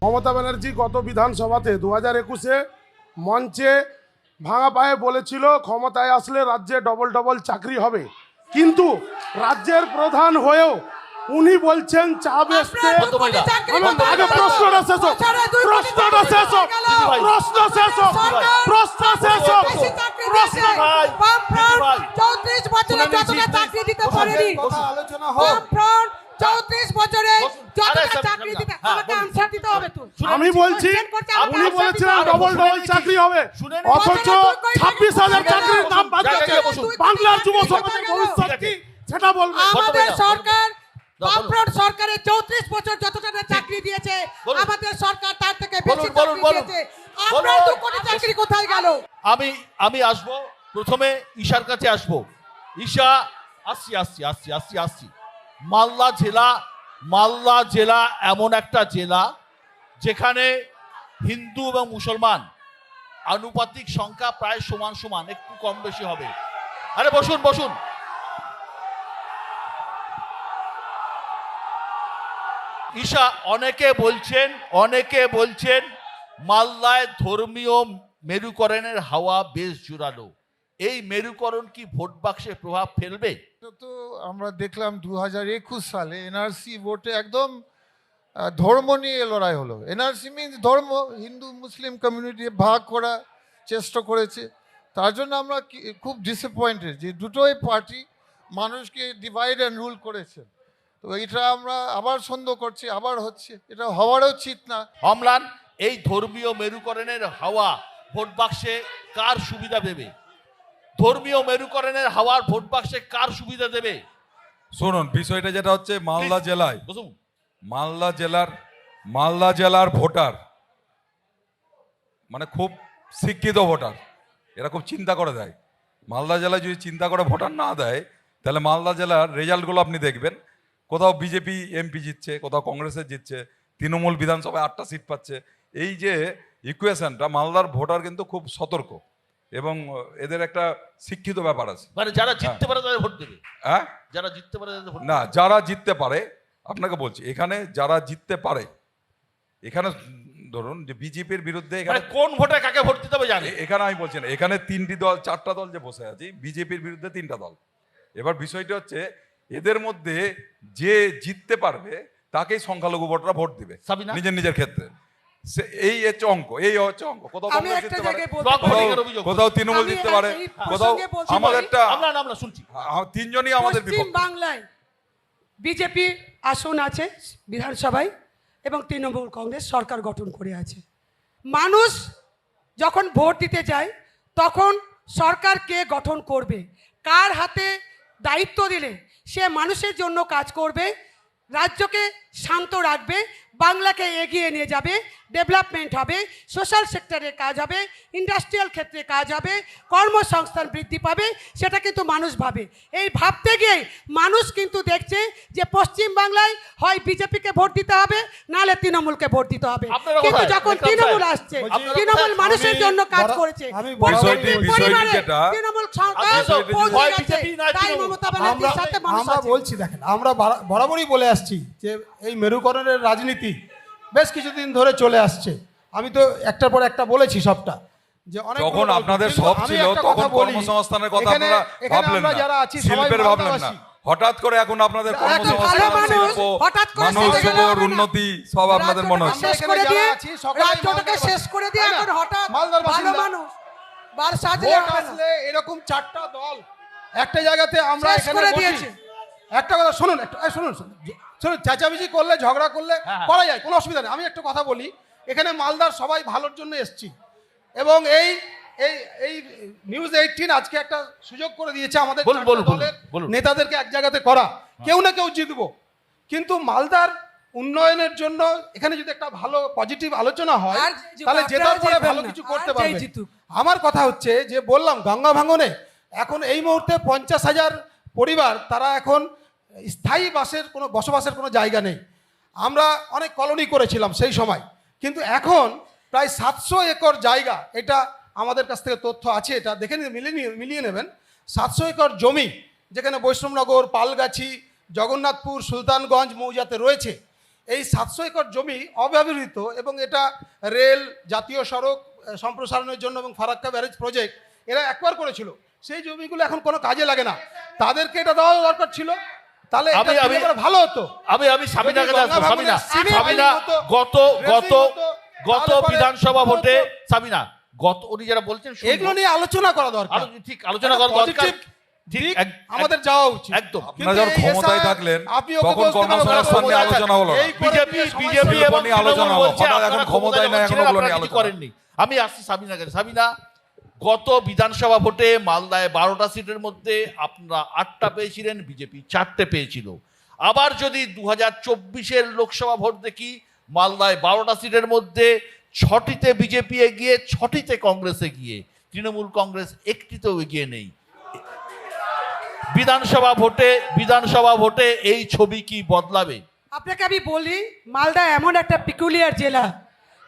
Speaker 13: মমতা ব্যানার্জি গত বিধানসভাতে 2021-এ মঞ্চে ভাঙা পায়ে বলেছিল ক্ষমতায় আসলে রাজ্যে ডবল ডবল চাকরি হবে, কিন্তু রাজ্যের প্রধান হয়েও উনি বলছেন চা বেচতে। আগে প্রশ্নটা শেষ হোক, প্রশ্নটা শেষ হোক, প্রশ্ন শেষ হোক, প্রশ্ন শেষ হোক, প্রশ্ন
Speaker 4: 34 বছরে যতটা চাকরি দিতে পারেনি, 34 বছরে যতটা চাকরি দিতে, আমাকে আনসার দিতে হবে তো।
Speaker 13: আমি বলছি উনি বলেছিলেন ডবল ডবল চাকরি হবে, অথচ 26,000 চাকরির নাম বাদ গেছে। বাংলার যুব সমাজের ভবিষ্যৎ কি সেটা বলবেন?
Speaker 4: আমাদের সরকার বামফ্রন্ট সরকারের 34 বছর যতটা চাকরি দিয়েছে, আমাদের সরকার তার থেকে বেশি চাকরি দিয়েছে। আপনার 2 কোটি চাকরি কোথায় গেল?
Speaker 1: আমি আসব, প্রথমে ঈশার কাছে আসব। ঈশা, আসছি। মালদা জেলা এমন একটা জেলা যেখানে হিন্দু এবং মুসলমান আনুপাতিক সংখ্যা প্রায় সমান সমান, একটু কম বেশি হবে। আরে বসুন। ঈশা, অনেকে বলছেন মালদায় ধর্মীয় মেরুকরণের হাওয়া বেশ জোরালো। এই মেরুকরণ কি ভোট বাক্সে প্রভাব ফেলবে?
Speaker 2: তো আমরা দেখলাম 2021 সালে এনআরসি ভোটে একদম ধর্ম নিয়ে লড়াই হলো। এনআরসি মিনস ধর্ম, হিন্দু মুসলিম কমিউনিটি ভাগ করা চেষ্টা করেছে। তার জন্য আমরা খুব ডিসঅ্যাপয়েন্টেড যে দুটোই পার্টি মানুষকে ডিভাইড অ্যান্ড রুল করেছে। তো এটা আমরা আবার সন্দেহ করছি, আবার হচ্ছে, এটা হওয়ারও উচিত না।
Speaker 1: অম্লান, এই ধর্মীয় মেরুকরণের হাওয়া ভোট বাক্সে কার সুবিধা দেবে? ধর্মীয় মেরুকরণের হাওয়ার ভোট বাক্সে কার সুবিধা দেবে?
Speaker 5: শুনুন, বিষয়টা যেটা হচ্ছে মালদা জেলায়, মালদা জেলার ভোটার মানে খুব শিক্ষিত ভোটার, এরা খুব চিন্তা করে দেয়। মালদা জেলায় যদি চিন্তা করে ভোটার না দেয়, তাহলে মালদা জেলার রেজাল্টগুলো আপনি দেখবেন, কোথাও বিজেপি এমপি জিতছে, কোথাও কংগ্রেসের জিতছে, তৃণমূল বিধানসভায় 8টা সিট পাচ্ছে। এই যে ইকুয়েশনটা, মালদার ভোটার কিন্তু খুব সতর্ক এবং এদের একটা শিক্ষিত ব্যাপার আছে।
Speaker 1: মানে যারা জিততে পারে তাদের ভোট দেবে?
Speaker 5: হ্যাঁ,
Speaker 1: যারা জিততে পারে তাদের ভোট
Speaker 5: না, যারা জিততে পারে, আপনাকে বলছি, এখানে যারা জিততে পারে, এখানে ধরুন যে বিজেপির বিরুদ্ধে এখানে
Speaker 1: কোন ভোটে কাকে ভোট দিতে হবে জানে।
Speaker 5: এখানে আমি বলছি না, এখানে 3টি দল 4টা দল যে বসে আছি, বিজেপির বিরুদ্ধে 3টা দল। এবার বিষয়টা হচ্ছে এদের মধ্যে যে জিততে পারবে তাকেই সংখ্যালঘু ভোটাররা ভোট দিবে নিজের ক্ষেত্রে। এই হচ্ছে অঙ্ক, কোথাও কংগ্রেস জিততে পারে, কোথাও তৃণমূল জিততে পারে, কোথাও আমাদেরটা
Speaker 1: শুনছি
Speaker 5: 3জনই আমাদের বিপক্ষে।
Speaker 4: বাংলায় বিজেপি আসন আছে বিধানসভায় এবং তৃণমূল কংগ্রেস সরকার গঠন করে আছে। মানুষ যখন ভোট দিতে যায় তখন সরকার কে গঠন করবে, কার হাতে দায়িত্ব দিলে সে মানুষের জন্য কাজ করবে, রাজ্যকে শান্ত রাখবে, বাংলাকে এগিয়ে নিয়ে যাবে, ডেভেলপমেন্ট হবে, সোশ্যাল সেক্টরে কাজ হবে, ইন্ডাস্ট্রিয়াল ক্ষেত্রে কাজ হবে, কর্মসংস্থান বৃদ্ধি পাবে, সেটা কিন্তু মানুষ ভাবে। এই ভাবতে গিয়ে মানুষ কিন্তু দেখছে যে পশ্চিম বাংলায় হয় বিজেপিকে ভোট দিতে হবে, নাহলে তৃণমূলকে ভোট দিতে হবে। কিন্তু যখন তৃণমূল আসছে, তৃণমূল মানুষের জন্য কাজ করেছে, তৃণমূল সরকার তাই মমতা ব্যানার্জির সাথে মানুষ
Speaker 3: আমরা
Speaker 4: আছে।
Speaker 3: বলছি, দেখেন, আমরা বরাবরই বলে আসছি যে এই মেরুকরণের রাজনীতি বেশ কিছুদিন ধরে চলে আসছে। আমি তো একটার পর একটা বলেছি সবটা, যে অনেক
Speaker 5: যখন আপনাদের সব ছিল তখন কর্মসংস্থানের কথা আপনারা ভাবলেন না, শিল্পের ভাবলেন না। হঠাৎ করে এখন আপনাদের কর্মসংস্থান, শিল্প, মানুষ, যুবর, উন্নতি সব আপনাদের মনে হচ্ছে।
Speaker 4: শেষ করে দিয়ে রাজ্যটাকে শেষ করে দিয়ে এখন হঠাৎ ভালো মানুষ বার সাজলে
Speaker 3: আসলে এরকম 4টা দল একটা জায়গাতে আমরা
Speaker 4: শেষ
Speaker 3: এখানে
Speaker 4: করে
Speaker 3: বসি।
Speaker 4: দিয়েছে।
Speaker 3: একটা কথা শুনুন, শুনুন, চেঁচামেচি করলে, ঝগড়া করলে করা যায়, কোনো অসুবিধা নেই। আমি একটা কথা বলি, এখানে মালদার সবাই ভালোর জন্য এসছি এবং এই এই এই নিউজ 18 আজকে একটা সুযোগ করে দিয়েছে আমাদের দলের নেতাদেরকে এক জায়গাতে করা, কেউ না কেউ জিতবো। কিন্তু মালদার উন্নয়নের জন্য এখানে যদি একটা ভালো পজিটিভ আলোচনা হয়
Speaker 4: আর
Speaker 3: তাহলে জেতার পরে
Speaker 4: জিতবেন
Speaker 3: ভালো
Speaker 4: না,
Speaker 3: কিছু করতে
Speaker 4: আর যেই
Speaker 3: পারবে।
Speaker 4: জিতুক।
Speaker 3: আমার কথা হচ্ছে যে বললাম গঙ্গা ভাঙনে এখন এই মুহূর্তে 50,000 পরিবার তারা এখন স্থায়ী বসবাসের কোনো জায়গা নেই। আমরা অনেক কলোনি করেছিলাম সেই সময়, কিন্তু এখন প্রায় 700 একর জায়গা, এটা আমাদের কাছ থেকে তথ্য আছে, এটা দেখে মিলিয়ে নেবেন। 700 একর জমি যেখানে বৈষ্ণবনগর, পালগাছি, জগন্নাথপুর, সুলতানগঞ্জ মৌজাতে রয়েছে। এই 700 একর জমি অব্যবহৃত এবং এটা রেল, জাতীয় সড়ক সম্প্রসারণের জন্য এবং ফারাক্কা ব্যারেজ প্রজেক্ট এরা একবার করেছিল। সেই জমিগুলো এখন কোনো কাজে লাগে না, তাদেরকে এটা দেওয়া দরকার ছিল, তাহলে এটা দিলে পরে ভালো হতো।
Speaker 1: আমি সাবিনার কাছে আসবো। সাবিনা গত
Speaker 3: তারপরে
Speaker 1: বিধানসভা ভোটে সাবিনা উনি যারা বলছেন
Speaker 3: এগুলো নিয়ে আলোচনা করা দরকার,
Speaker 1: ঠিক আলোচনা করা দরকার, ঠিক
Speaker 3: আমাদের যাওয়া উচিত
Speaker 1: একদম।
Speaker 5: আপনারা যখন ক্ষমতায় থাকলেন তখন কর্মসংস্থান নিয়ে আলোচনা হলো না।
Speaker 1: বিজেপি
Speaker 5: এবং নিয়ে আলোচনা হলো, হঠাৎ এখন ক্ষমতায় নাই, এখন ওগুলো নিয়ে আলোচনা
Speaker 1: করেননি। আমি আসছি সাবিনার কাছে। সাবিনা, গত বিধানসভা ভোটে মালদায় 12টা সিটের মধ্যে আপনারা 8টা পেয়েছিলেন, বিজেপি 4টে পেয়েছিল। আবার যদি 2024-এর লোকসভা ভোট দেখি, মালদায় 12টা সিটের মধ্যে 6টিতে বিজেপি এগিয়ে, 6টিতে কংগ্রেস এগিয়ে, তৃণমূল কংগ্রেস একটিতেও এগিয়ে নেই। বিধানসভা ভোটে এই ছবি কি বদলাবে?
Speaker 4: আপনাকে আমি বলি, মালদা এমন একটা পিকুলিয়ার জেলা,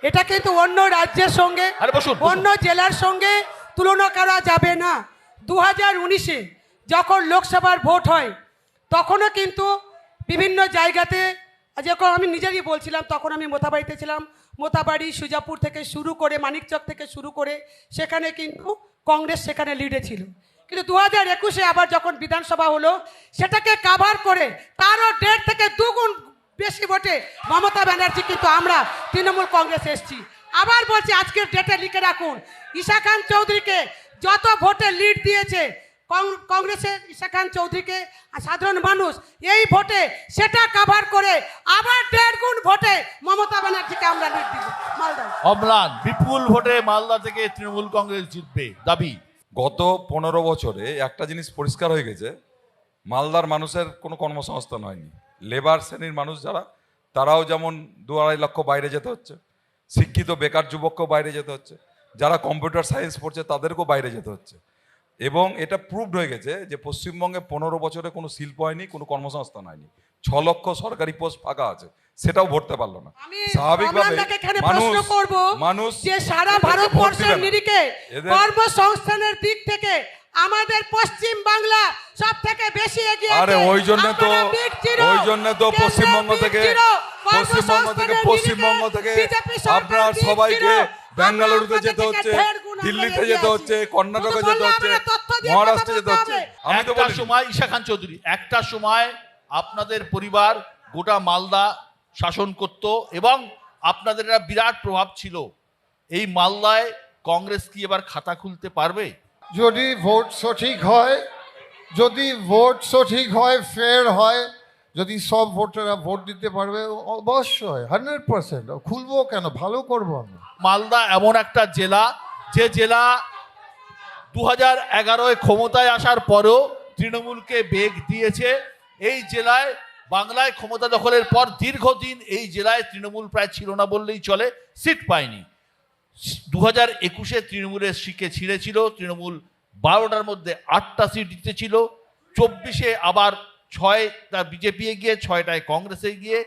Speaker 4: এটা কিন্তু অন্য রাজ্যের সঙ্গে, অন্য জেলার সঙ্গে তুলনা করা যাবে না। 2019-এ যখন লোকসভার ভোট হয় তখনও কিন্তু বিভিন্ন জায়গাতে, যখন আমি নিজেরই বলছিলাম, তখন আমি মোথাবাড়িতে ছিলাম, মোথাবাড়ি, সুজাপুর থেকে শুরু করে মানিকচক থেকে শুরু করে সেখানে কিন্তু কংগ্রেস সেখানে লিডে ছিল। কিন্তু 2021-এ আবার যখন বিধানসভা হলো, সেটাকে কাভার করে তারও 1.5 থেকে 2 গুণ বেশি ভোটে মমতা ব্যানার্জি কিন্তু আমরা তৃণমূল কংগ্রেস এসছি। আবার বলছি, আজকের ডেটে লিখে রাখুন, ঈশা খান চৌধুরীকে যত ভোটে লিড দিয়েছে কংগ্রেসের ঈশা খান চৌধুরীকে সাধারণ মানুষ, এই ভোটে সেটা কাভার করে আবার 1.5 গুণ ভোটে মমতা ব্যানার্জিকে আমরা লিড দিব মালদা।
Speaker 1: অম্লান, বিপুল ভোটে মালদা থেকে তৃণমূল কংগ্রেস জিতবে দাবি।
Speaker 5: গত 15 বছরে একটা জিনিস পরিষ্কার হয়ে গেছে, মালদার মানুষের কোনো কর্মসংস্থান হয়নি। লেবার শ্রেণীর মানুষ যারা, তারাও যেমন 2-2.5 লক্ষ বাইরে যেতে হচ্ছে, শিক্ষিত বেকার যুবককেও বাইরে যেতে হচ্ছে, যারা কম্পিউটার সায়েন্স পড়ছে তাদেরকেও বাইরে যেতে হচ্ছে। এবং এটা প্রুভড হয়ে গেছে যে পশ্চিমবঙ্গে 15 বছরে কোনো শিল্প হয়নি, কোনো কর্মসংস্থান হয়নি। 6 লক্ষ সরকারি পোস্ট ফাঁকা আছে, সেটাও ভরতে পারলো না। স্বাভাবিকভাবে মানুষ
Speaker 4: যে সারা ভারতবর্ষের নিরিখে কর্মসংস্থানের দিক থেকে আমাদের পশ্চিম বাংলা সব থেকে বেশি এগিয়ে আছে।
Speaker 5: আরে ওই জন্য তো পশ্চিমবঙ্গ থেকে আপনার সবাইকে বেঙ্গালুরুতে যেতে হচ্ছে, দিল্লিতে যেতে হচ্ছে, কর্ণাটকে যেতে হচ্ছে, মহারাষ্ট্রে যেতে হচ্ছে। আমি তো
Speaker 1: একটা সময় ঈশা খান চৌধুরী, একটা সময় আপনাদের পরিবার গোটা মালদা শাসন করত এবং আপনাদের একটা বিরাট প্রভাব ছিল। এই মালদায় কংগ্রেস কি এবার খাতা খুলতে পারবে?
Speaker 2: যদি ভোট সঠিক হয়, ফেয়ার হয়, যদি সব ভোটাররা ভোট দিতে পারবে, অবশ্যই 100% খুলবো কেন, ভালো করবো আমরা।
Speaker 1: মালদা এমন একটা জেলা, যে জেলা 2011-এ ক্ষমতায় আসার পরেও তৃণমূলকে বেগ দিয়েছে। এই জেলায় বাংলায় ক্ষমতা দখলের পর দীর্ঘদিন এই জেলায় তৃণমূল প্রায় ছিল না বললেই চলে, সিট পায়নি। 2021-এ তৃণমূলের শিকে ছিঁড়েছিল, তৃণমূল 12টার মধ্যে 8টা সিট জিতেছিল। 24-এ আবার 6টা বিজেপি এগিয়ে, 6টায় কংগ্রেসে গিয়ে।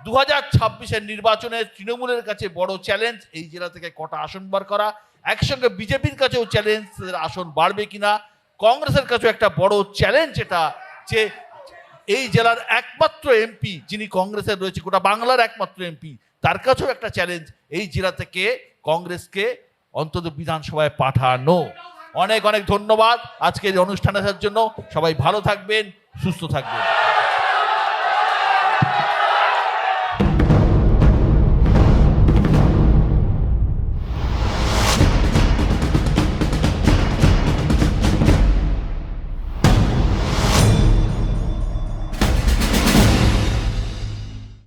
Speaker 1: 2026-এর নির্বাচনে তৃণমূলের কাছে বড় চ্যালেঞ্জ এই জেলা থেকে কটা আসন বার করা, একসঙ্গে বিজেপির কাছেও চ্যালেঞ্জ আসন বাড়বে কিনা, কংগ্রেসের কাছেও একটা বড় চ্যালেঞ্জ, এটা যে এই জেলার একমাত্র এমপি যিনি কংগ্রেসের রয়েছে, গোটা বাংলার একমাত্র এমপি, তার কাছেও একটা চ্যালেঞ্জ এই জেলা থেকে কংগ্রেসকে অন্তত বিধানসভায় পাঠানো। অনেক অনেক ধন্যবাদ আজকের অনুষ্ঠানের জন্য। সবাই ভালো থাকবেন, সুস্থ থাকবেন।